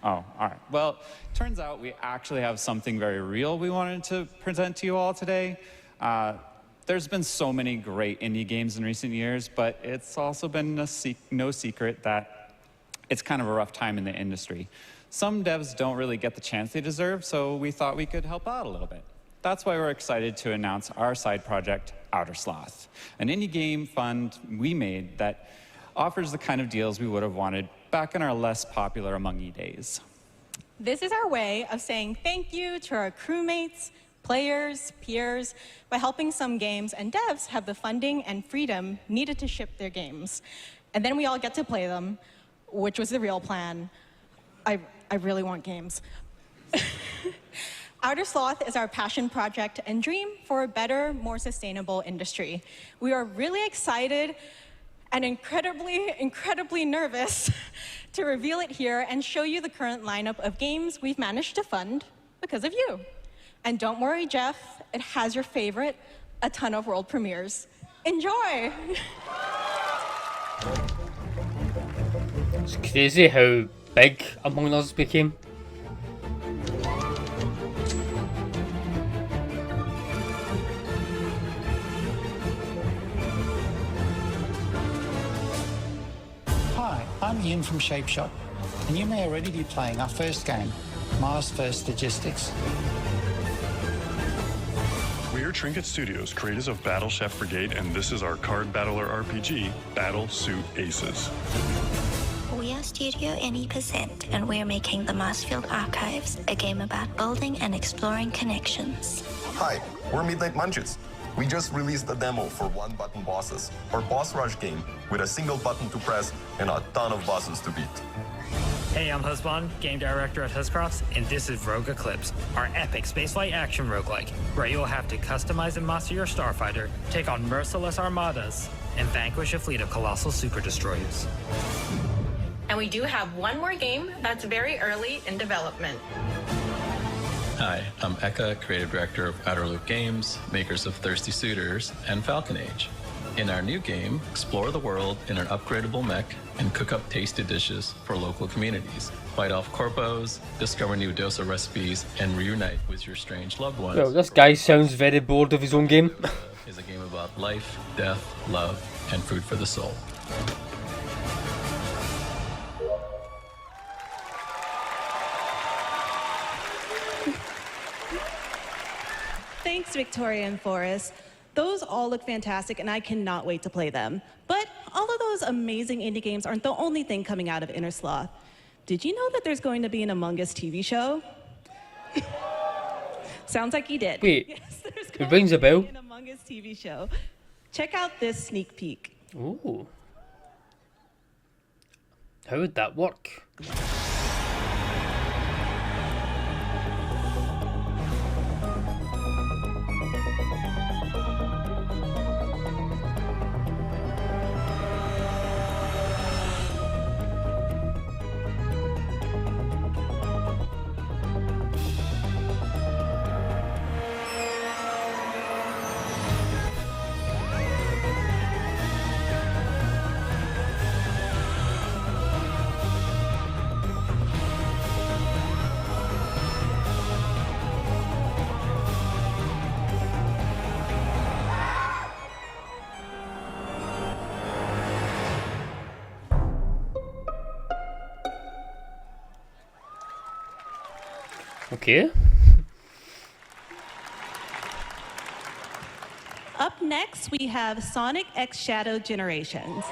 Oh, all right. Well, turns out we actually have something very real we wanted to present to you all today. There's been so many great indie games in recent years, but it's also been no secret that it's kind of a rough time in the industry. Some devs don't really get the chance they deserve, so we thought we could help out a little bit. That's why we're excited to announce our side project, Outer Sloth, an indie game fund we made that offers the kind of deals we would have wanted back in our less popular Among E days. This is our way of saying thank you to our crewmates, players, peers, by helping some games and devs have the funding and freedom needed to ship their games. And then we all get to play them, which was the real plan. I really want games. Outer Sloth is our passion project and dream for a better, more sustainable industry. We are really excited and incredibly nervous to reveal it here and show you the current lineup of games we've managed to fund because of you. And don't worry, Jeff, it has your favorite, a ton of world premieres. Enjoy! It's crazy how big Among Us became. Hi, I'm Ian from Shapeshot, and you may already be playing our first game, Mars First Logistics. We are Trinket Studios, creators of Battle Chef Brigade, and this is our card battler RPG, Battle Suit Aces. We are Studio NE%, and we're making the Marsfield Archives, a game about building and exploring connections. Hi, we're Midnight Munches. We just released a demo for one-button bosses, our boss rush game with a single button to press and a ton of bosses to beat. Hey, I'm Husband, game director at Huscrofts, and this is Rogue Eclipse, our epic spaceflight action roguelike, where you'll have to customize and master your starfighter, take on merciless armadas, and vanquish a fleet of colossal super destroyers. And we do have one more game that's very early in development. Hi, I'm Eka, creative director of Outer Loop Games, makers of Thirsty Suitors and Falcon Age. In our new game, explore the world in an upgradable mech and cook up tasty dishes for local communities. Fight off corpos, discover new dosa recipes, and reunite with your strange loved ones. Well, this guy sounds very bored of his own game. Is a game about life, death, love, and food for the soul. Thanks, Victoria and Forrest. Those all look fantastic, and I cannot wait to play them. But all of those amazing indie games aren't the only thing coming out of Inner Sloth. Did you know that there's going to be an Among Us TV show? Sounds like you did. Wait, yes, there's it rings a bell. an Among Us TV show. Check out this sneak peek. Ooh. How would that work? Okay. Up next, we have Sonic X Shadow Generations.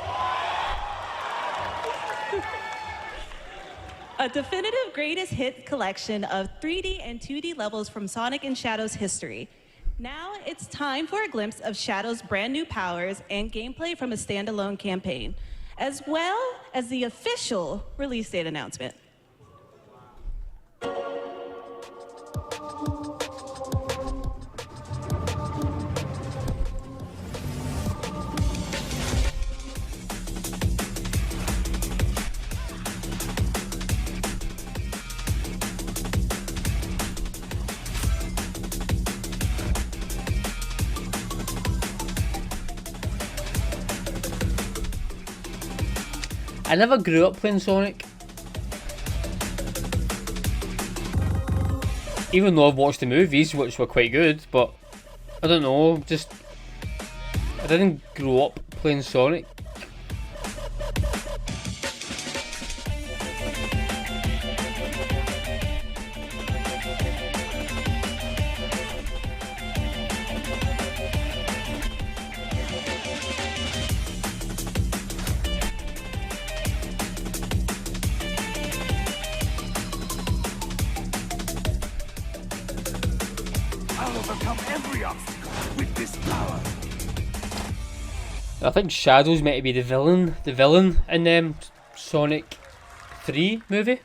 A definitive greatest hit collection of 3D and 2D levels from Sonic and Shadow's history. Now it's time for a glimpse of Shadow's brand new powers and gameplay from a standalone campaign, as well as the official release date announcement. I never grew up playing Sonic. Even though I've watched the movies, which were quite good, but I don't know, just I didn't grow up playing Sonic. overcome every obstacle with this power. I think Shadow's meant to be the villain in Sonic 3 movie.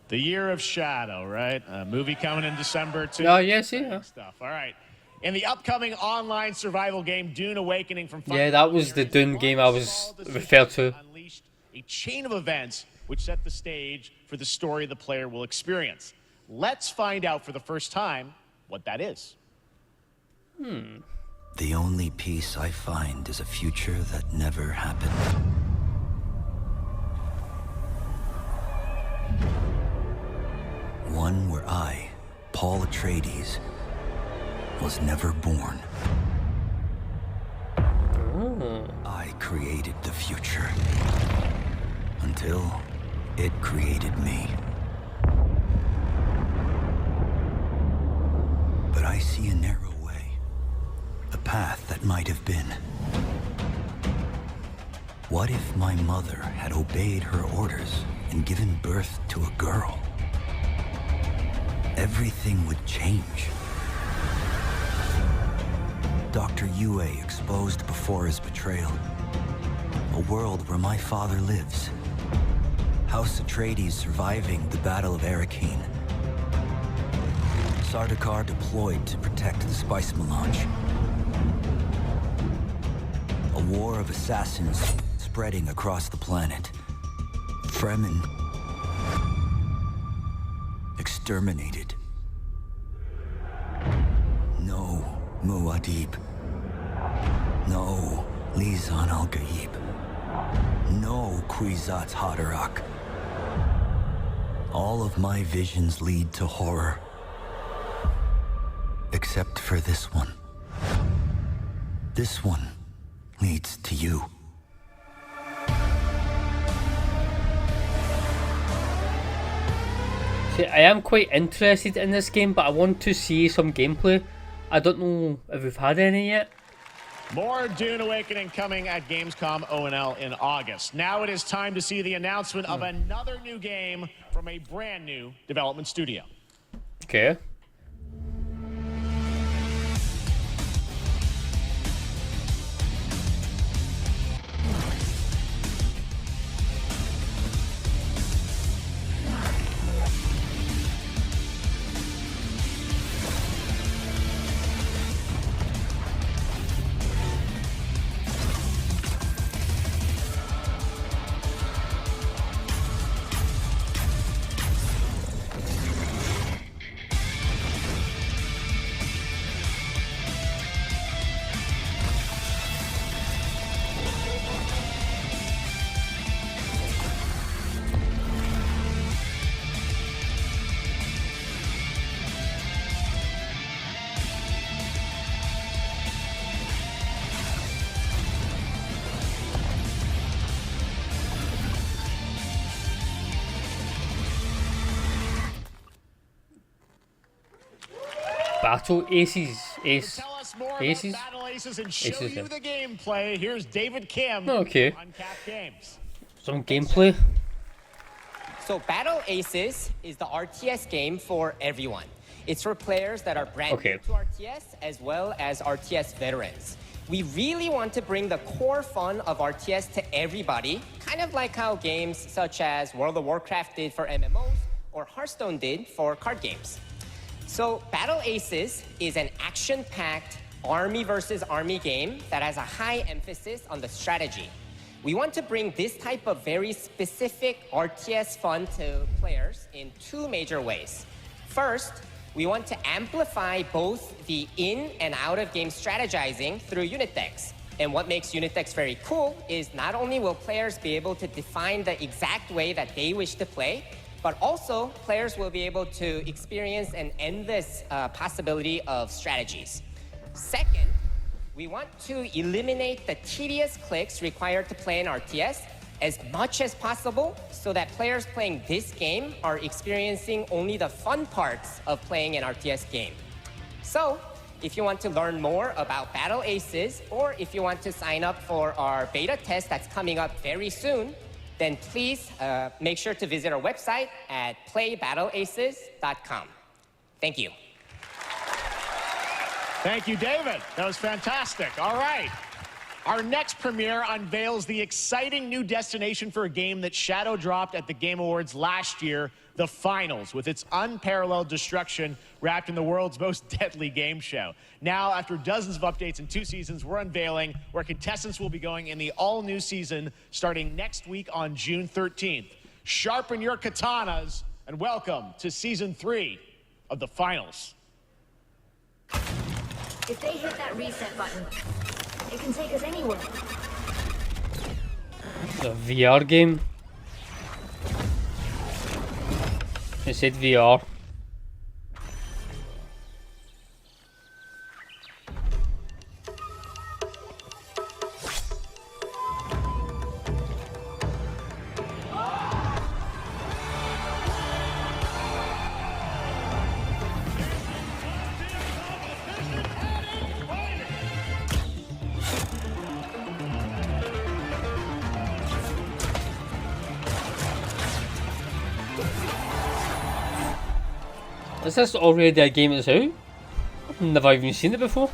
The Year of Shadow, right? A movie coming in December too. Oh, yes, yeah. Stuff. All right. In the upcoming online survival game, Dune Awakening from Yeah, that was the Dune game I was referred to. Unleashed a chain of events which set the stage for the story the player will experience. Let's find out for the first time what that is. The only peace I find is a future that never happened. One where I, Paul Atreides, was never born. I created the future until it created me. But I see a narrow way, a path that might have been. What if my mother had obeyed her orders and given birth to a girl? Everything would change. Dr. Yue exposed before his betrayal. A world where my father lives. House Atreides surviving the Battle of Arrakeen. Sardaukar deployed to protect the spice melange. A war of assassins spreading across the planet. Fremen exterminated. No Muad'Dib. No Lisan al-Gaib. No Kwisatz Haderach. All of my visions lead to horror. Except for this one. This one leads to you. See, I am quite interested in this game, but I want to see some gameplay. I don't know if we've had any yet. More Dune Awakening coming at Gamescom ONL in August. Now it is time to see the announcement of another new game from a brand new development studio. Okay. Battle Aces. Tell us more Aces? about Battle Aces and show Aces, you yeah. the gameplay. Here's David Kim Okay. on Cap Games. Some gameplay. So Battle Aces is the RTS game for everyone. It's for players that are brand new to RTS as well as RTS veterans. We really want to bring the core fun of RTS to everybody, kind of like how games such as World of Warcraft did for MMOs or Hearthstone did for card games. So Battle Aces is an action-packed army versus army game that has a high emphasis on the strategy. We want to bring this type of very specific RTS fun to players in two major ways. First, we want to amplify both the in and out of game strategizing through unit decks. And what makes unit decks very cool is not only will players be able to define the exact way that they wish to play, but also players will be able to experience an endless possibility of strategies. Second, we want to eliminate the tedious clicks required to play an RTS as much as possible so that players playing this game are experiencing only the fun parts of playing an RTS game. So, if you want to learn more about Battle Aces, or if you want to sign up for our beta test that's coming up very soon, then please make sure to visit our website at playbattleaces.com. Thank you. Thank you, David. That was fantastic. All right. Our next premiere unveils the exciting new destination for a game that shadow dropped at the Game Awards last year, the Finals, with its unparalleled destruction wrapped in the world's most deadly game show. Now, after dozens of updates in 2 seasons, we're unveiling where contestants will be going in the all-new season starting next week on June 13th. Sharpen your katanas and welcome to Season 3 of the Finals. If they hit that reset button, it can take us anywhere. The VR game. It said VR. Is this already a game that's out? I've never even seen it before.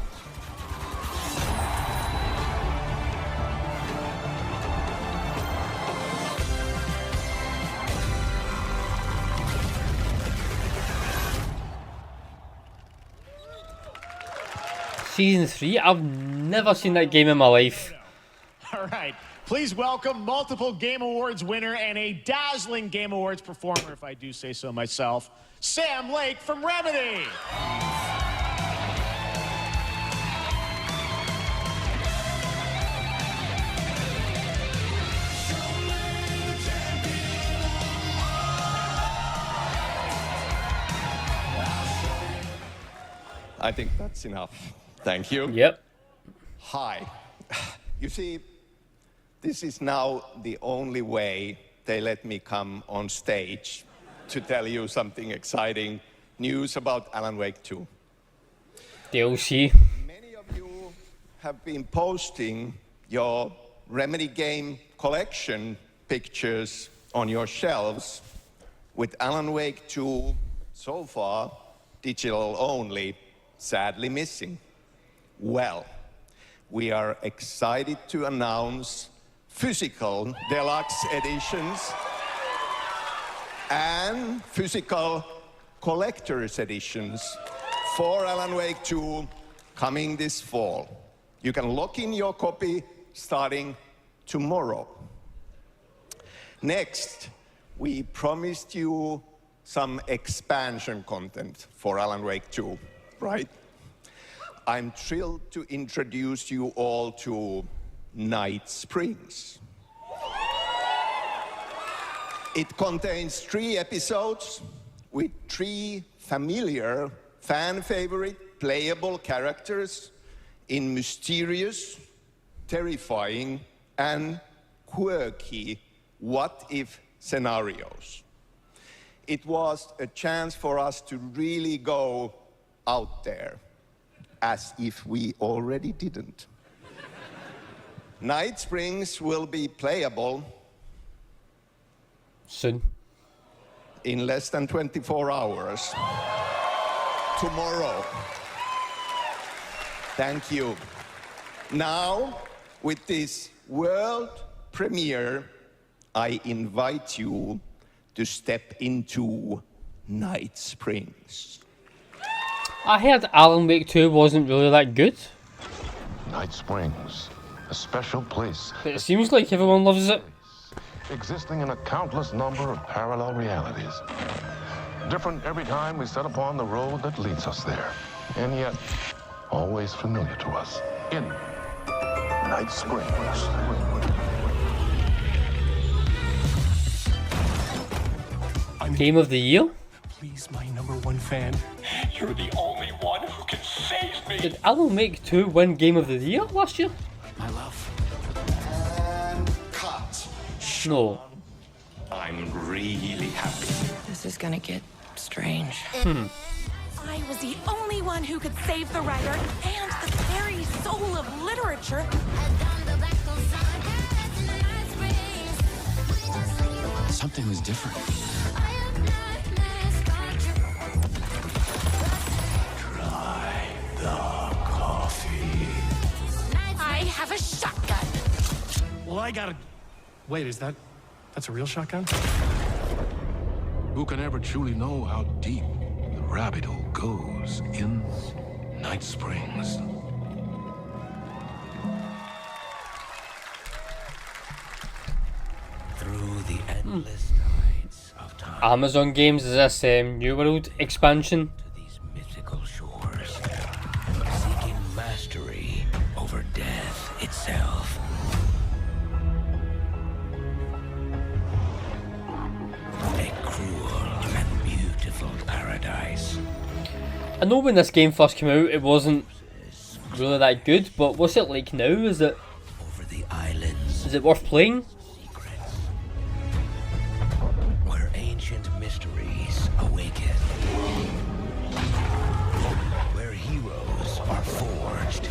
Season 3? I've never seen that game in my life. All right. Please welcome multiple Game Awards winner and a dazzling Game Awards performer, if I do say so myself, Sam Lake from Remedy. I think that's enough. Thank you. Yep. Hi. You see, this is now the only way they let me come on stage to tell you something exciting news about Alan Wake 2. DLC. Many of you have been posting your Remedy game collection pictures on your shelves with Alan Wake 2 so far digital only, sadly missing. Well, we are excited to announce physical deluxe editions and physical collector's editions for Alan Wake 2 coming this fall. You can lock in your copy starting tomorrow. Next, we promised you some expansion content for Alan Wake 2, right? I'm thrilled to introduce you all to Night Springs. It contains 3 episodes with 3 familiar, fan-favorite, playable characters in mysterious, terrifying, and quirky what-if scenarios. It was a chance for us to really go out there, as if we already didn't. Night Springs will be playable soon, in less than 24 hours. Tomorrow. Thank you. Now, with this world premiere, I invite you to step into Night Springs. I heard Alan Wake 2 wasn't really that good. Night Springs, a special place. But it seems like everyone loves it. Existing in a countless number of parallel realities. Different every time we set upon the road that leads us there. And yet, always familiar to us. In Night Springs. Game of the Year? Please, my #1 fan. You're the only one who can save me. Did Alan Wake 2 win Game of the Year last year? My love. Cut. No. I'm really happy. This is gonna get strange. I was the only one who could save the writer and the very soul of literature. Something was different. Try the coffee. I have a shotgun. Well, I gotta... Wait, that's a real shotgun? Who can ever truly know how deep the rabbit hole goes in Night Springs? Through the endless tides of time. Amazon Games is this New World expansion. Mythical shores, seeking mastery over death itself. A cruel and beautiful paradise. I know when this game first came out, it wasn't really that good, but what's it like now? Is it worth playing? Where ancient mysteries awaken. Where heroes are forged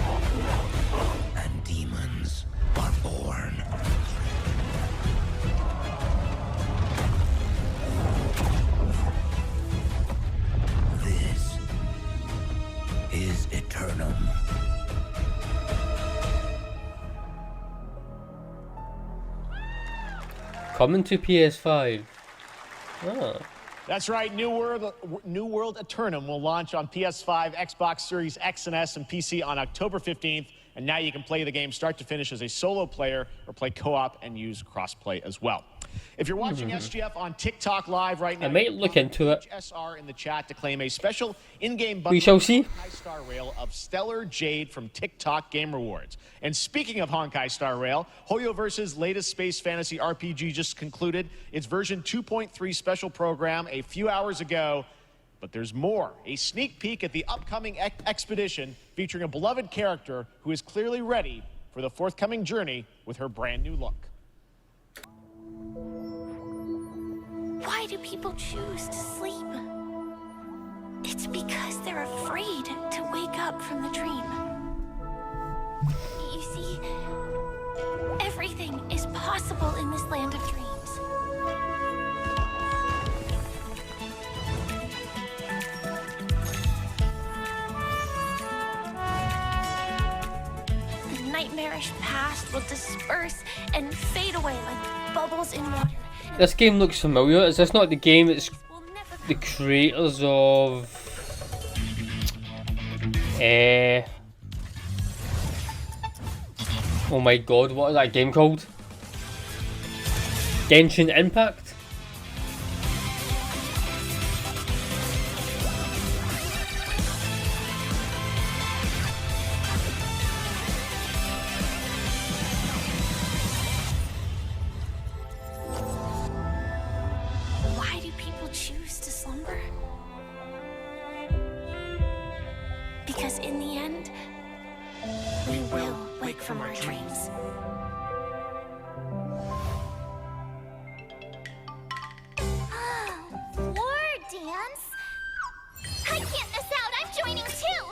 and demons are born. This is Eternum. Coming to PS5. Oh. That's right. New World Eternum will launch on PS5, Xbox Series X and S, and PC on October 15th. And now you can play the game start to finish as a solo player or play co-op and use crossplay as well. If you're watching SGF on TikTok Live right now, I might look into it. SR in the chat to claim a special in-game bundle. We shall see. Honkai Star Rail of Stellar Jade from TikTok Game Rewards. And speaking of Honkai Star Rail, Hoyoverse's latest space fantasy RPG just concluded its version 2.3 special program a few hours ago. But there's more. A sneak peek at the upcoming expedition featuring a beloved character who is clearly ready for the forthcoming journey with her brand new look. Why do people choose to sleep? It's because they're afraid to wake up from the dream. You see, everything is possible in this land of dreams. The nightmarish past will disperse and fade away like bubbles in water. This game looks familiar. Is this not the game that's the creators of oh my god, what is that game called? Genshin Impact? Why do people choose to slumber? Because in the end, we will wake from our dreams. War dance? I can't miss out. I'm joining too.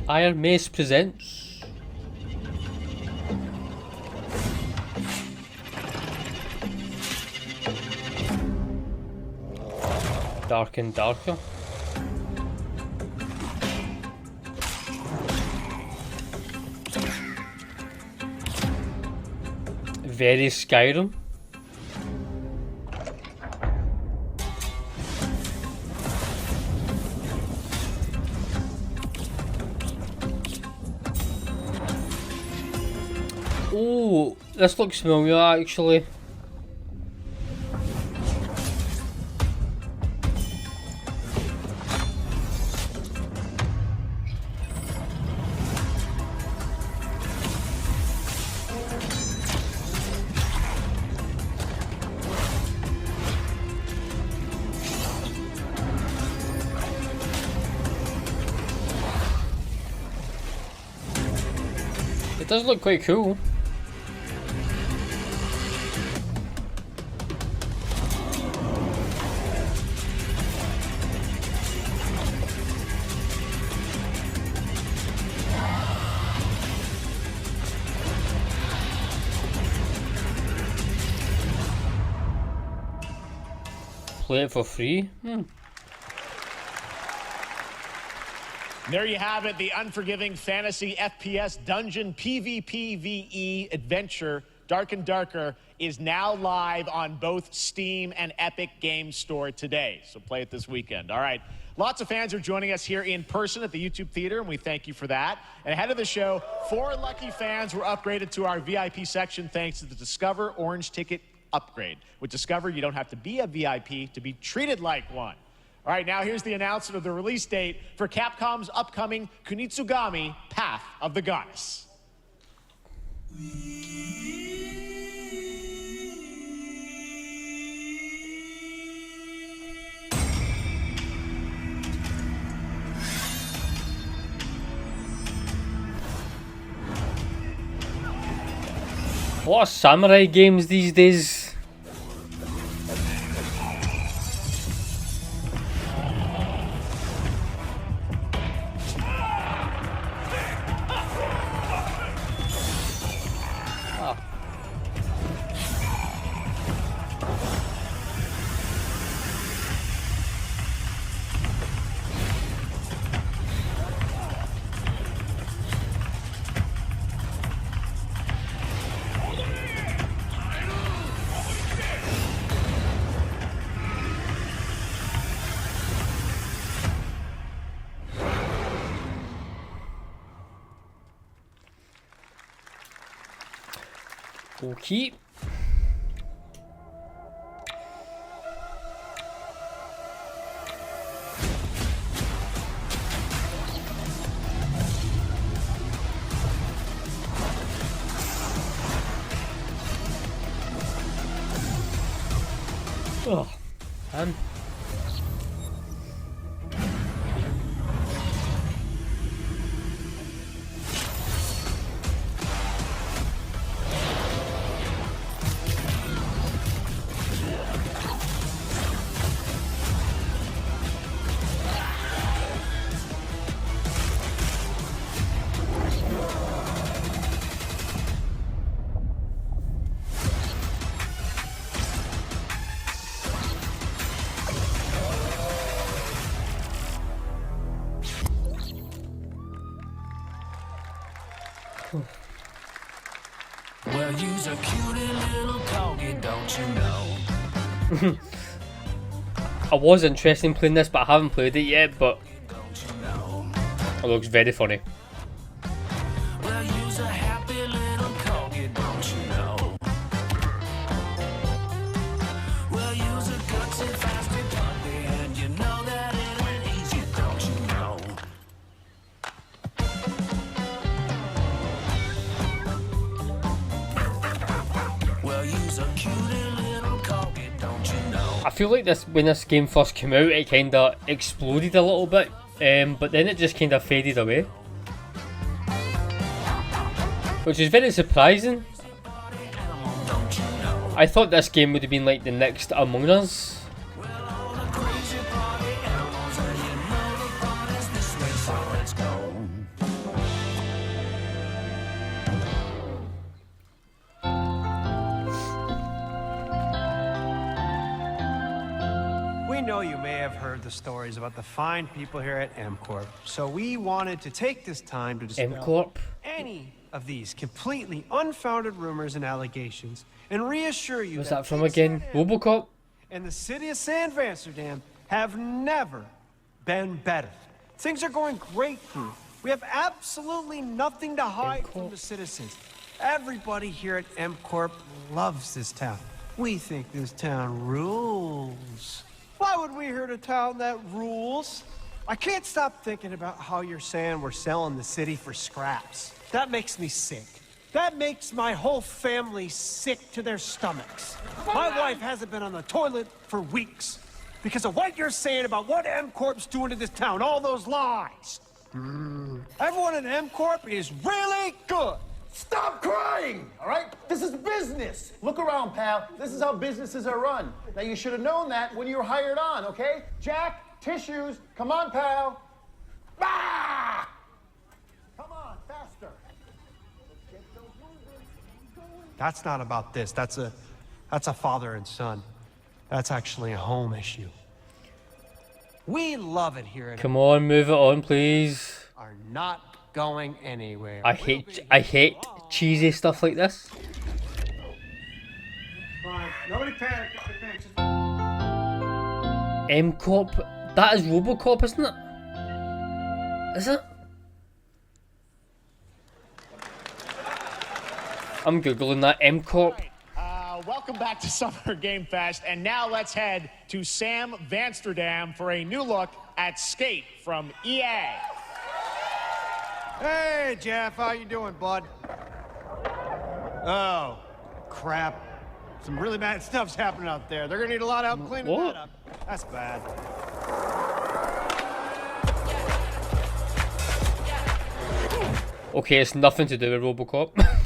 Iron Mace presents Dark and Darker. Very Skyrim. Oh, this looks familiar actually. It does look quite cool. play it for free. There you have it, the unforgiving fantasy FPS dungeon PvPvE adventure, Dark and Darker, is now live on both Steam and Epic Games Store today. So play it this weekend. All right. Lots of fans are joining us here in person at the YouTube Theater, and we thank you for that. And ahead of the show, 4 lucky fans were upgraded to our VIP section thanks to the Discover Orange Ticket upgrade. With Discover, you don't have to be a VIP to be treated like one. All right, now here's the announcement of the release date for Capcom's upcoming Kunitsugami Path of the Goddess. A lot of samurai games these days. Okay. Oh, man. Well, you's a cutie little corgi, don't you know? I was interested in playing this, but I haven't played it yet, but it looks very funny. Well, you's a happy little corgi, don't you know? Well, you's a gutsy, fasty puppy, and you know that it ain't easy, don't you know? Well, you's a cutie little corgi, don't you know? I feel like this when this game first came out, it kind of exploded a little bit, but then it just kind of faded away, which is very surprising. I thought this game would have been like the next Among Us. We know you may have heard the stories about the fine people here at M-Corp, so we wanted to take this time to dispel M-Corp? any of these completely unfounded rumors and allegations and reassure you What's that from again? Robocop? and the city of San Amsterdam have never been better. Things are going great here. We have absolutely nothing to hide from the citizens. Everybody here at M-Corp loves this town. We think this town rules. Why would we hurt a town that rules? I can't stop thinking about how you're saying we're selling the city for scraps. That makes me sick. That makes my whole family sick to their stomachs. My wife hasn't been on the toilet for weeks because of what you're saying about what M-Corp's doing to this town, all those lies. Everyone in M-Corp is really good. Stop crying, all right? This is business. Look around, pal. This is how businesses are run. Now, you should have known that when you were hired on, okay? Jack, tissues. Come on, pal. Ah! Come on, faster. That's not about this. That's a father and son. That's actually a home issue. We love it here at Come on, move it on, please. Are not going anywhere. I hate cheesy stuff like this. Fine. Nobody panic. M-Corp? That is RoboCop, isn't it? Is it? I'm googling that. M-Corp. Welcome back to Summer Game Fest, and now let's head to Sam Vansterdam for a new look at Skate from EA. Hey, Jeff, how you doing, bud? Oh, crap. Some really bad stuff's happening out there. They're gonna need a lot of help cleaning that up. That's bad. Okay, it's nothing to do with RoboCop.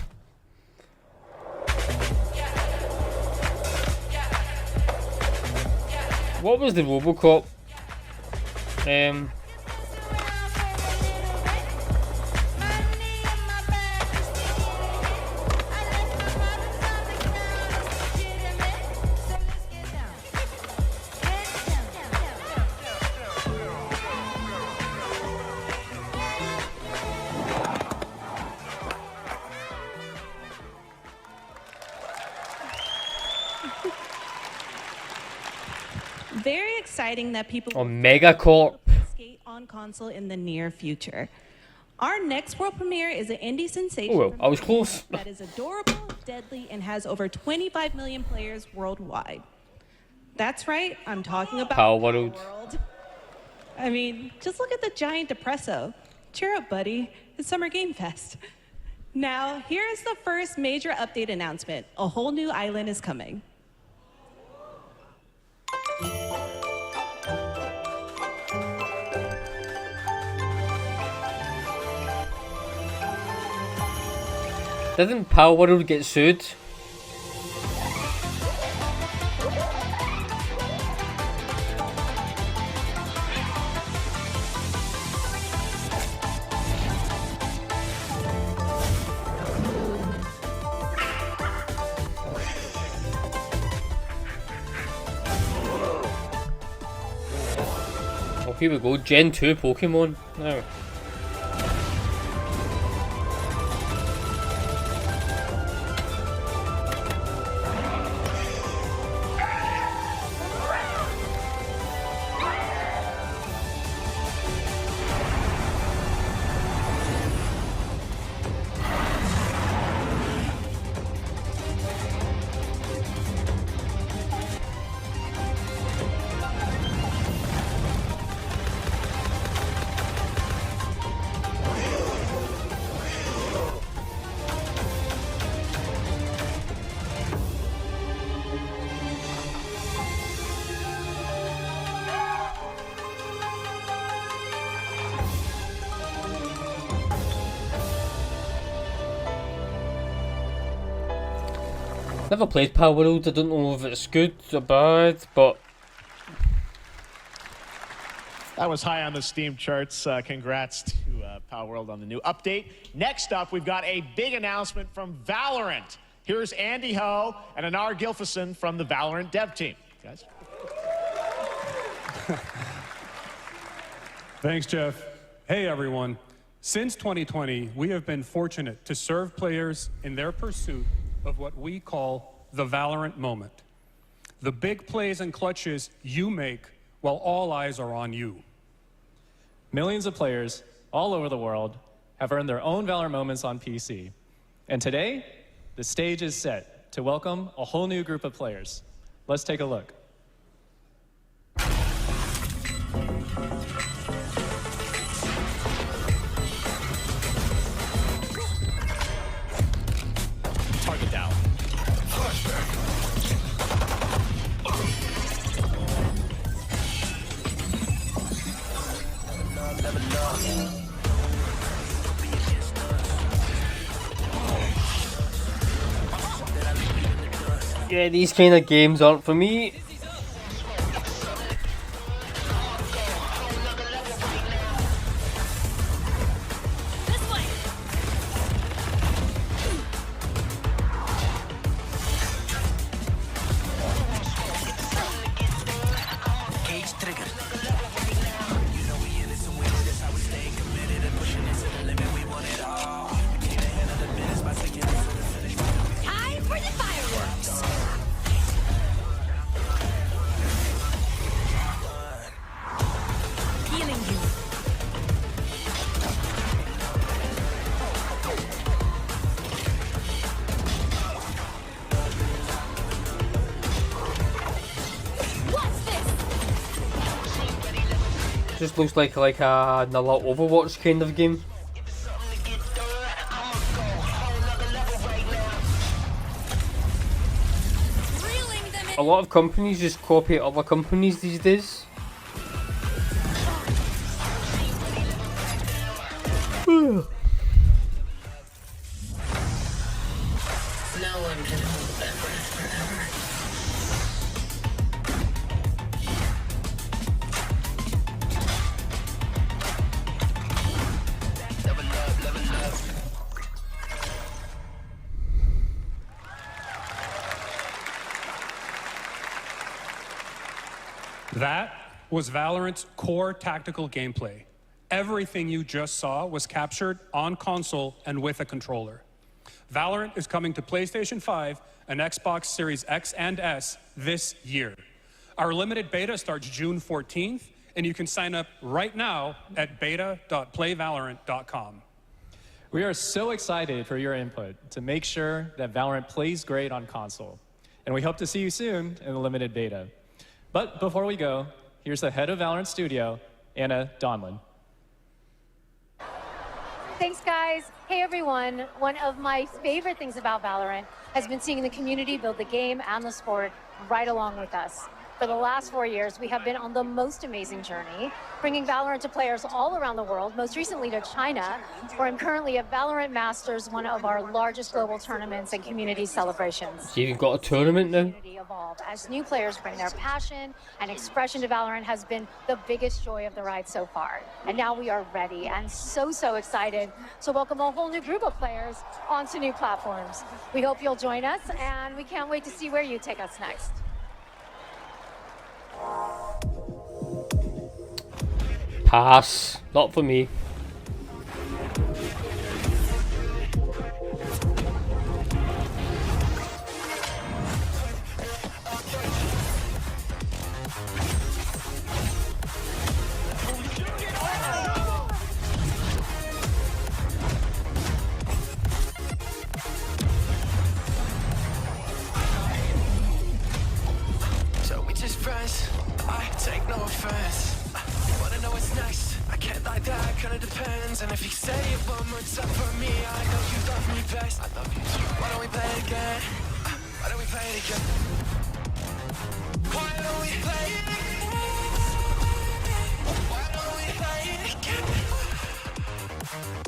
What was the RoboCop? Very exciting that people will Megacorp. Skate on console in the near future. Our next world premiere is an indie sensation. Oh, well, I was close. That is adorable, deadly, and has over 25 million players worldwide. That's right, I'm talking about Power World. I mean, just look at the giant Depresso. Cheer up, buddy. It's Summer Game Fest. Now, here is the first major update announcement. A whole new island is coming. Didn't Power World get sued? Oh, here we go, Gen 2 Pokemon now. Never played Power World, I don't know if it's good or bad, but... That was high on the Steam charts. Congrats to Power World on the new update. Next up, we've got a big announcement from Valorant. Here's Andy Ho and Anar Gilfison from the Valorant dev team. Guys. Thanks, Jeff. Hey, everyone. Since 2020, we have been fortunate to serve players in their pursuit of what we call the Valorant moment. The big plays and clutches you make while all eyes are on you. Millions of players all over the world have earned their own Valorant moments on PC. And today, the stage is set to welcome a whole new group of players. Let's take a look. Target down. Yeah, these kind of games aren't for me. Just looks like another Overwatch kind of game. A lot of companies just copy other companies these days. No one can hold that breath forever. That was Valorant's core tactical gameplay. Everything you just saw was captured on console and with a controller. Valorant is coming to PlayStation 5 and Xbox Series X and S this year. Our limited beta starts June 14th, and you can sign up right now at beta.playvalorant.com. We are so excited for your input to make sure that Valorant plays great on console. And we hope to see you soon in the limited beta. But before we go, here's the head of Valorant Studio, Anna Donlin. Thanks, guys. Hey, everyone. One of my favorite things about Valorant has been seeing the community build the game and the sport right along with us. For the last 4 years, we have been on the most amazing journey, bringing Valorant to players all around the world, most recently to China, where I'm currently at Valorant Masters, one of our largest global tournaments and community celebrations. So you've got a tournament now? Evolve as new players bring their passion and expression to Valorant has been the biggest joy of the ride so far. And now we are ready and so excited to welcome a whole new group of players onto new platforms. We hope you'll join us, and we can't wait to see where you take us next. Pass. Not for me. So we just friends, I take no offense. Wanna know what's next? I can't lie, that kinda depends. And if you say it one more time for me, I know you love me best. I love you too. Why don't we play it again? Why don't we play it again? Why don't we play it again? Why don't we play it again?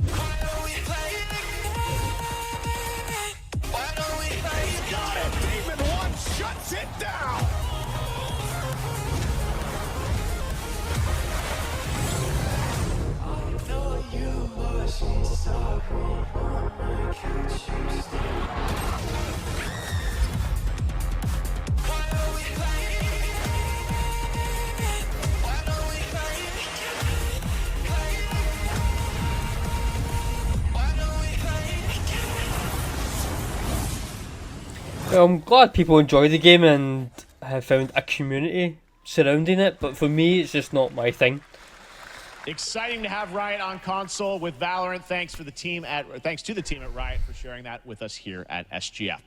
Why don't we play it again? Why don't we play it again? Got it! Demon 1 shuts it down! I'm glad people enjoy the game and have found a community surrounding it, but for me it's just not my thing. Exciting to have Riot on console with Valorant. Thanks to the team at Riot for sharing that with us here at SGF.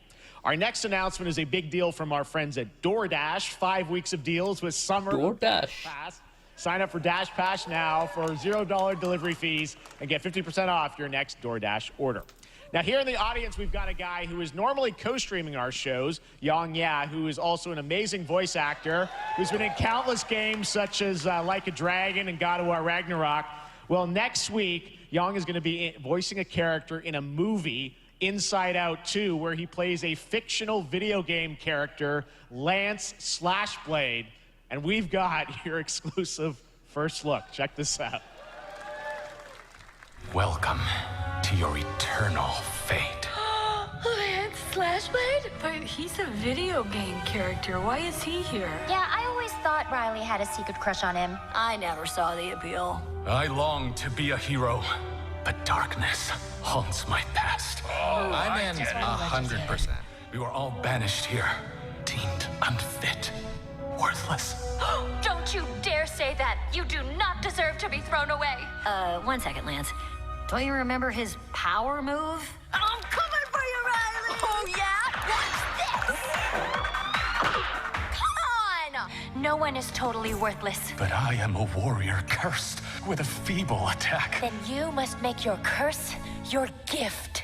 Our next announcement is a big deal from our friends at DoorDash. 5 weeks of deals with Summer DoorDash Pass. Sign up for Dash Pass now for $0 delivery fees and get 50% off your next DoorDash order. Now, here in the audience, we've got a guy who is normally co-streaming our shows, Yang Ya, who is also an amazing voice actor, who's been in countless games such as Like a Dragon and God of War Ragnarok. Well, next week, Yang is going to be voicing a character in a movie, Inside Out 2, where he plays a fictional video game character, Lance Slashblade. And we've got your exclusive first look. Check this out. Welcome to your eternal fate. Lance Slashblade? But he's a video game character. Why is he here? Yeah, I always thought Riley had a secret crush on him. I never saw the appeal. I long to be a hero, but darkness haunts my past. I'm in 100%. We were all banished here, deemed unfit, worthless. Don't you dare say that! You do not deserve to be thrown away! 1 second, Lance. Don't you remember his power move? I'm coming for you, Riley! Oh, yeah? Watch this! Come on! No one is totally worthless. But I am a warrior cursed with a feeble attack. Then you must make your curse your gift.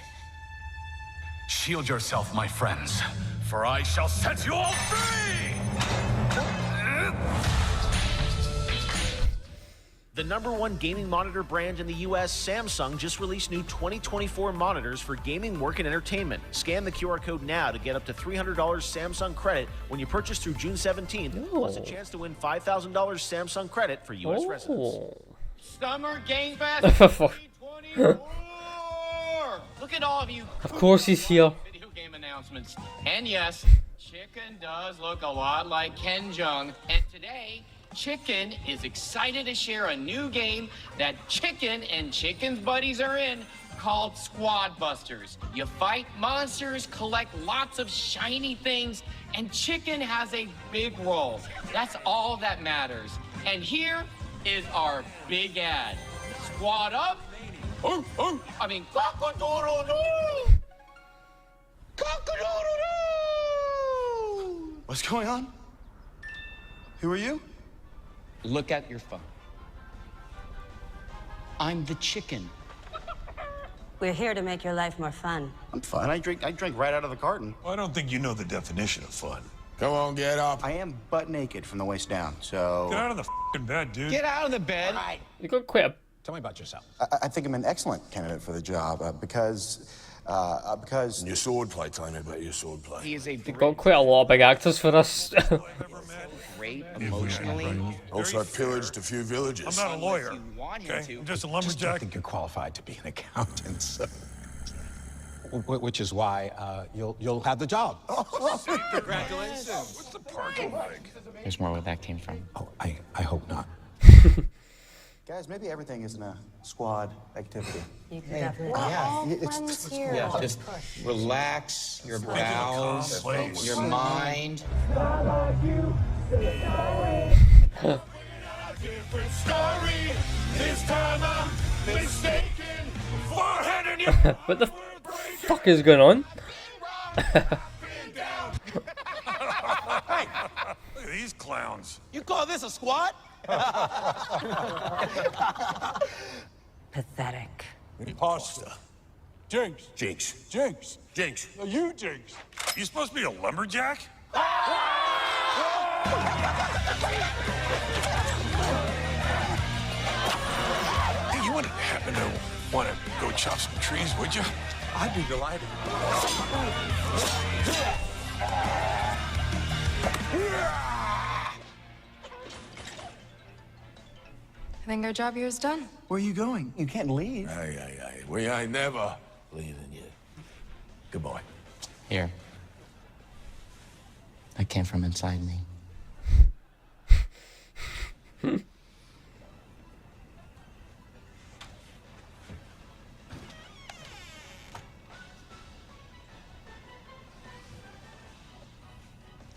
Shield yourself, my friends, for I shall set you all free! The #1 gaming monitor brand in the US, Samsung, just released new 2024 monitors for gaming, work, and entertainment. Scan the QR code now to get up to $300 Samsung credit when you purchase through June 17th, plus a chance to win $5,000 Samsung credit for US residents. Summer Game Fest 2024! Look at all of you. Of course he's here. Video game announcements. And yes, Chicken does look a lot like Ken Jeong. And today, Chicken is excited to share a new game that Chicken and Chicken's buddies are in called Squad Busters. You fight monsters, collect lots of shiny things, and Chicken has a big role. That's all that matters. And here is our big ad. Squad up. I mean, cock-a-doodle-doo! Cock-a-doodle-doo! What's going on? Who are you? Look at your phone. I'm the chicken. We're here to make your life more fun. I'm fine. I drink right out of the carton. I don't think you know the definition of fun. Come on, get up. I am butt naked from the waist down, so... Get out of the f***ing bed, dude. Get out of the bed. You got quite a... Tell me about yourself. I think I'm an excellent candidate for the job because... And your swordplay, tell me about your swordplay. He is a They got quite a lot of big actors for this. great emotionally. Also pillaged a few villages. I'm not a lawyer, okay? I'm just a I lumberjack. think you're qualified to be an accountant, so... Which is why you'll have the job. Congratulations. What's the parking like? There's more where that came from. Oh, I hope not. Guys, maybe everything isn't a squad activity. You could definitely. Yeah, just relax your bowels, your mind. Different story. This time I'm mistaken. Forehead in your... What the fuck is going on? Hey, look at these clowns. You call this a squad? Pathetic. Pasta. Jinx. Jinx. Jinx. Jinx. No, you Jinx. You supposed to be a lumberjack? Hey, you wouldn't happen to want to go chop some trees, would you? I'd be delighted. I think our job here is done. Where are you going? You can't leave. Aye. We ain't never leaving you. Good boy. Here. That came from inside me. Do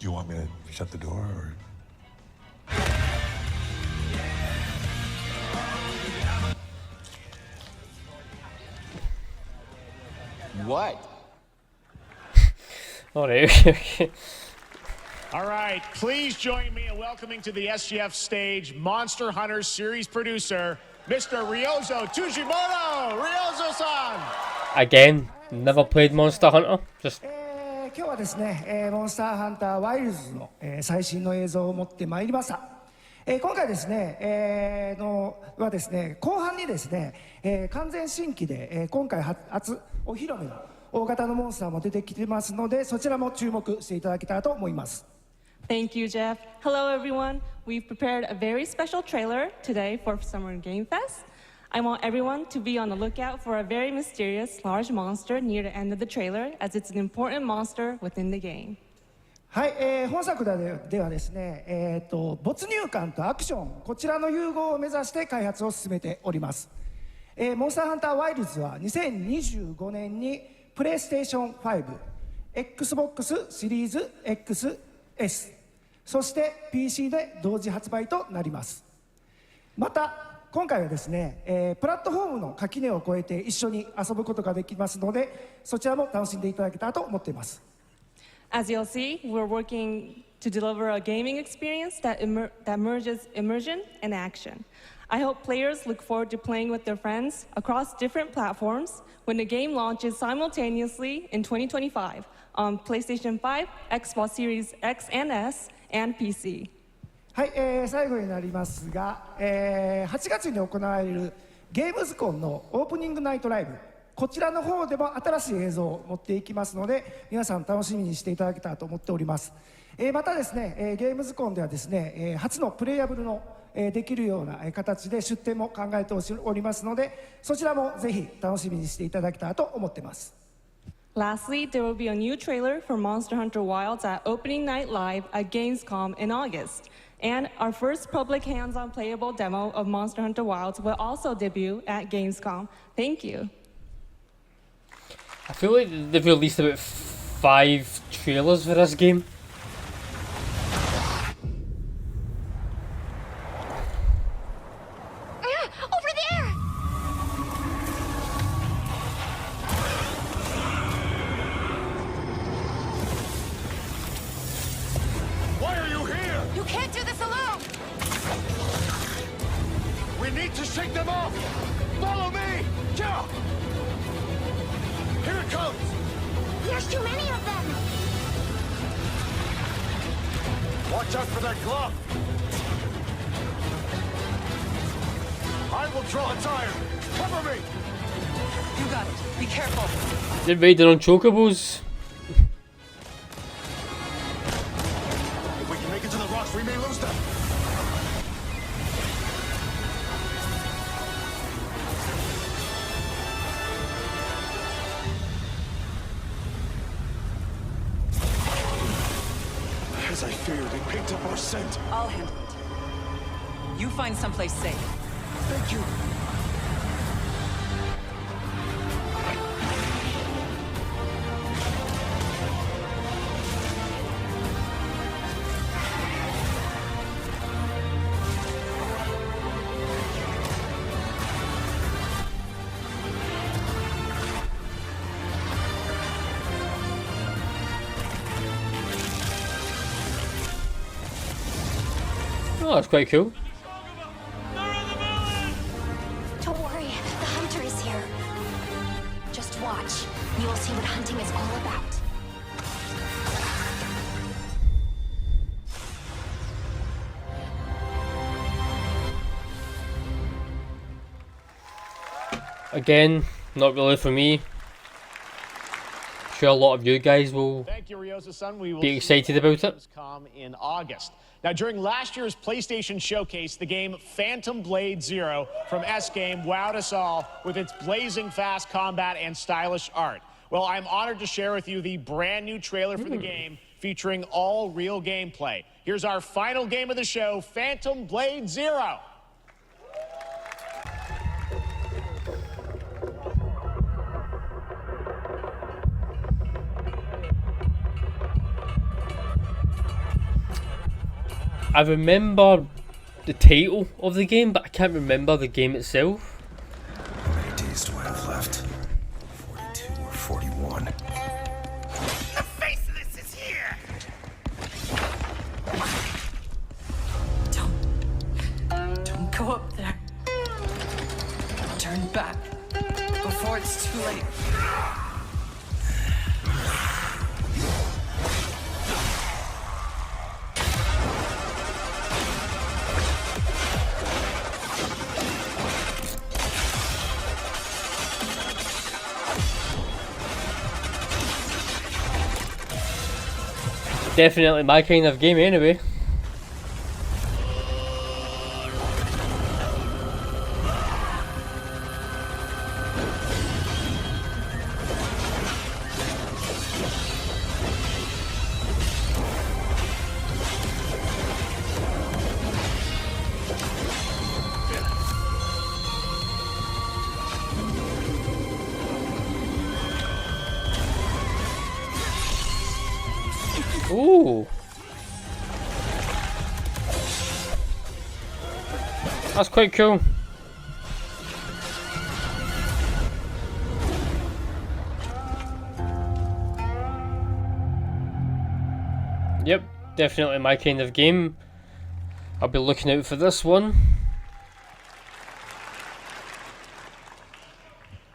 you want me to shut the door, or...? What? Okay. All right, please join me in welcoming to the SGF stage Monster Hunter series producer, Mr. Ryozo Tujimoto. Ryozo-san. Again, never played Monster Hunter. Just 今日はですね、モンスターハンターワイルズの、最新の映像を持ってまいりました。今回ですね、はですね、後半にですね、完全新規で、今回初お披露目の大型のモンスターも出てきてますので、そちらも注目していただけたらと思います。Thank you, Jeff. Hello, everyone. We've prepared a very special trailer today for Summer Game Fest. I want everyone to be on the lookout for a very mysterious large monster near the end of the trailer, as it's an important monster within the game. はい、本作ではですね、没入感とアクション、こちらの融合を目指して開発を進めております。モンスターハンターワイルズは2025年にプレイステーション5、Xbox シリーズ XS、そして PC で同時発売となります。また今回はですね、プラットフォームの垣根を越えて一緒に遊ぶことができますので、そちらも楽しんでいただけたらと思っています。As you'll see, we're working to deliver a gaming experience that merges immersion and action. I hope players look forward to playing with their friends across different platforms when the game launches simultaneously in 2025 on PlayStation 5, Xbox Series X and S, and PC. はい、最後になりますが、8月に行われるゲームズコンのオープニングナイトライブ、こちらの方でも新しい映像を持っていきますので、皆さん楽しみにしていただけたらと思っております。またですね、ゲームズコンではですね、初のプレイヤブルのできるような形で出展も考えておりますので、そちらもぜひ楽しみにしていただけたらと思っています。Lastly, there will be a new trailer for Monster Hunter Wilds at Opening Night Live at Gamescom in August. And our first public hands-on playable demo of Monster Hunter Wilds will also debut at Gamescom. Thank you. I feel like they've released about 5 trailers for this game. Shake them off! Follow me! Jump! Here it comes! There's too many of them! Watch out for that glove! I will draw its iron! Cover me! You got it. Be careful. They're raiding on chocobos. If we can make it to the rocks, we may lose them! As I feared, it picked up our scent. I'll handle it. You find someplace safe. Thank you. Oh, that's quite cool. Don't worry, the hunter is here. Just watch. You will see what hunting is all about. Again, not really for me. Sure, a lot of you guys will be excited about it. In August. Now, during last year's PlayStation Showcase, the game Phantom Blade Zero from S-Game wowed us all with its blazing fast combat and stylish art. Well, I'm honored to share with you the brand new trailer for the game featuring all real gameplay. Here's our final game of the show, Phantom Blade Zero. I remember the title of the game, but I can't remember the game itself. How many days do I have left? 42 or 41? The Faceless is here! Don't go up there. Turn back before it's too late. Definitely my kind of game anyway. Ooh. That's quite cool. Yep, Definitely my kind of game. I'll be looking out for this one.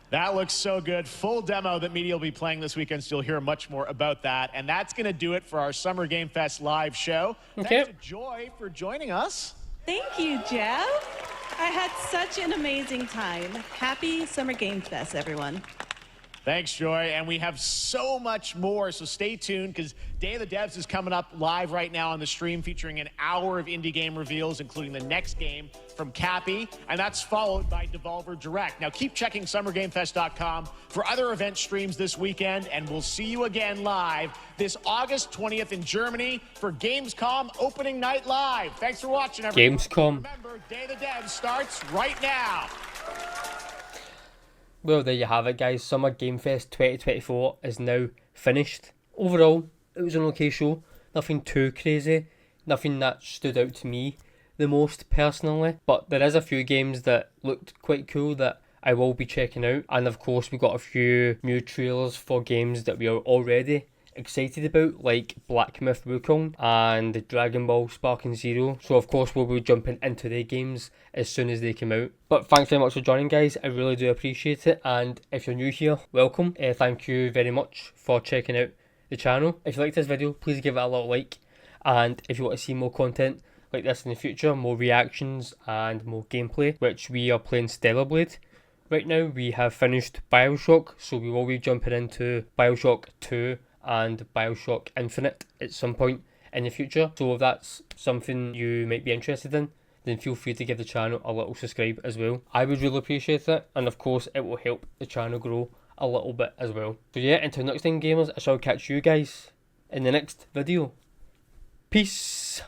That looks so good. Full demo that media will be playing this weekend, so you'll hear much more about that. And that's going to do it for our Summer Game Fest live show. Okay. Thanks to Joy for joining us. Thank you, Jeff. I had such an amazing time. Happy Summer Game Fest, everyone. Thanks, Joy. And we have so much more, so stay tuned because Day of the Devs is coming up live right now on the stream, featuring an hour of indie game reveals, including the next game from Cappy, and that's followed by Devolver Direct. Now keep checking summergamefest.com for other event streams this weekend, and we'll see you again live this August 20th in Germany for Gamescom Opening Night Live. Thanks for watching, everyone. Gamescom. Remember, Day of the Devs starts right now. Well, there you have it, guys. Summer Game Fest 2024 is now finished. Overall, it was an okay show. Nothing too crazy. Nothing that stood out to me the most personally. But there is a few games that looked quite cool that I will be checking out. And of course, we got a few new trailers for games that we are already excited about, like Black Myth Wukong and Dragon Ball Sparking Zero. So of course we'll be jumping into their games as soon as they come out. But thanks very much for joining, guys. I really do appreciate it, and if you're new here, welcome. Thank you very much for checking out the channel. If you liked this video, please give it a little like, and if you want to see more content like this in the future, more reactions and more gameplay, which we are playing Stellar Blade. Right now we have finished Bioshock, so we will be jumping into Bioshock 2 and Bioshock Infinite at some point in the future. So if that's something you might be interested in, then feel free to give the channel a little subscribe as well. I would really appreciate it, and of course it will help the channel grow a little bit as well. So yeah, until next time, gamers, I shall catch you guys in the next video. Peace.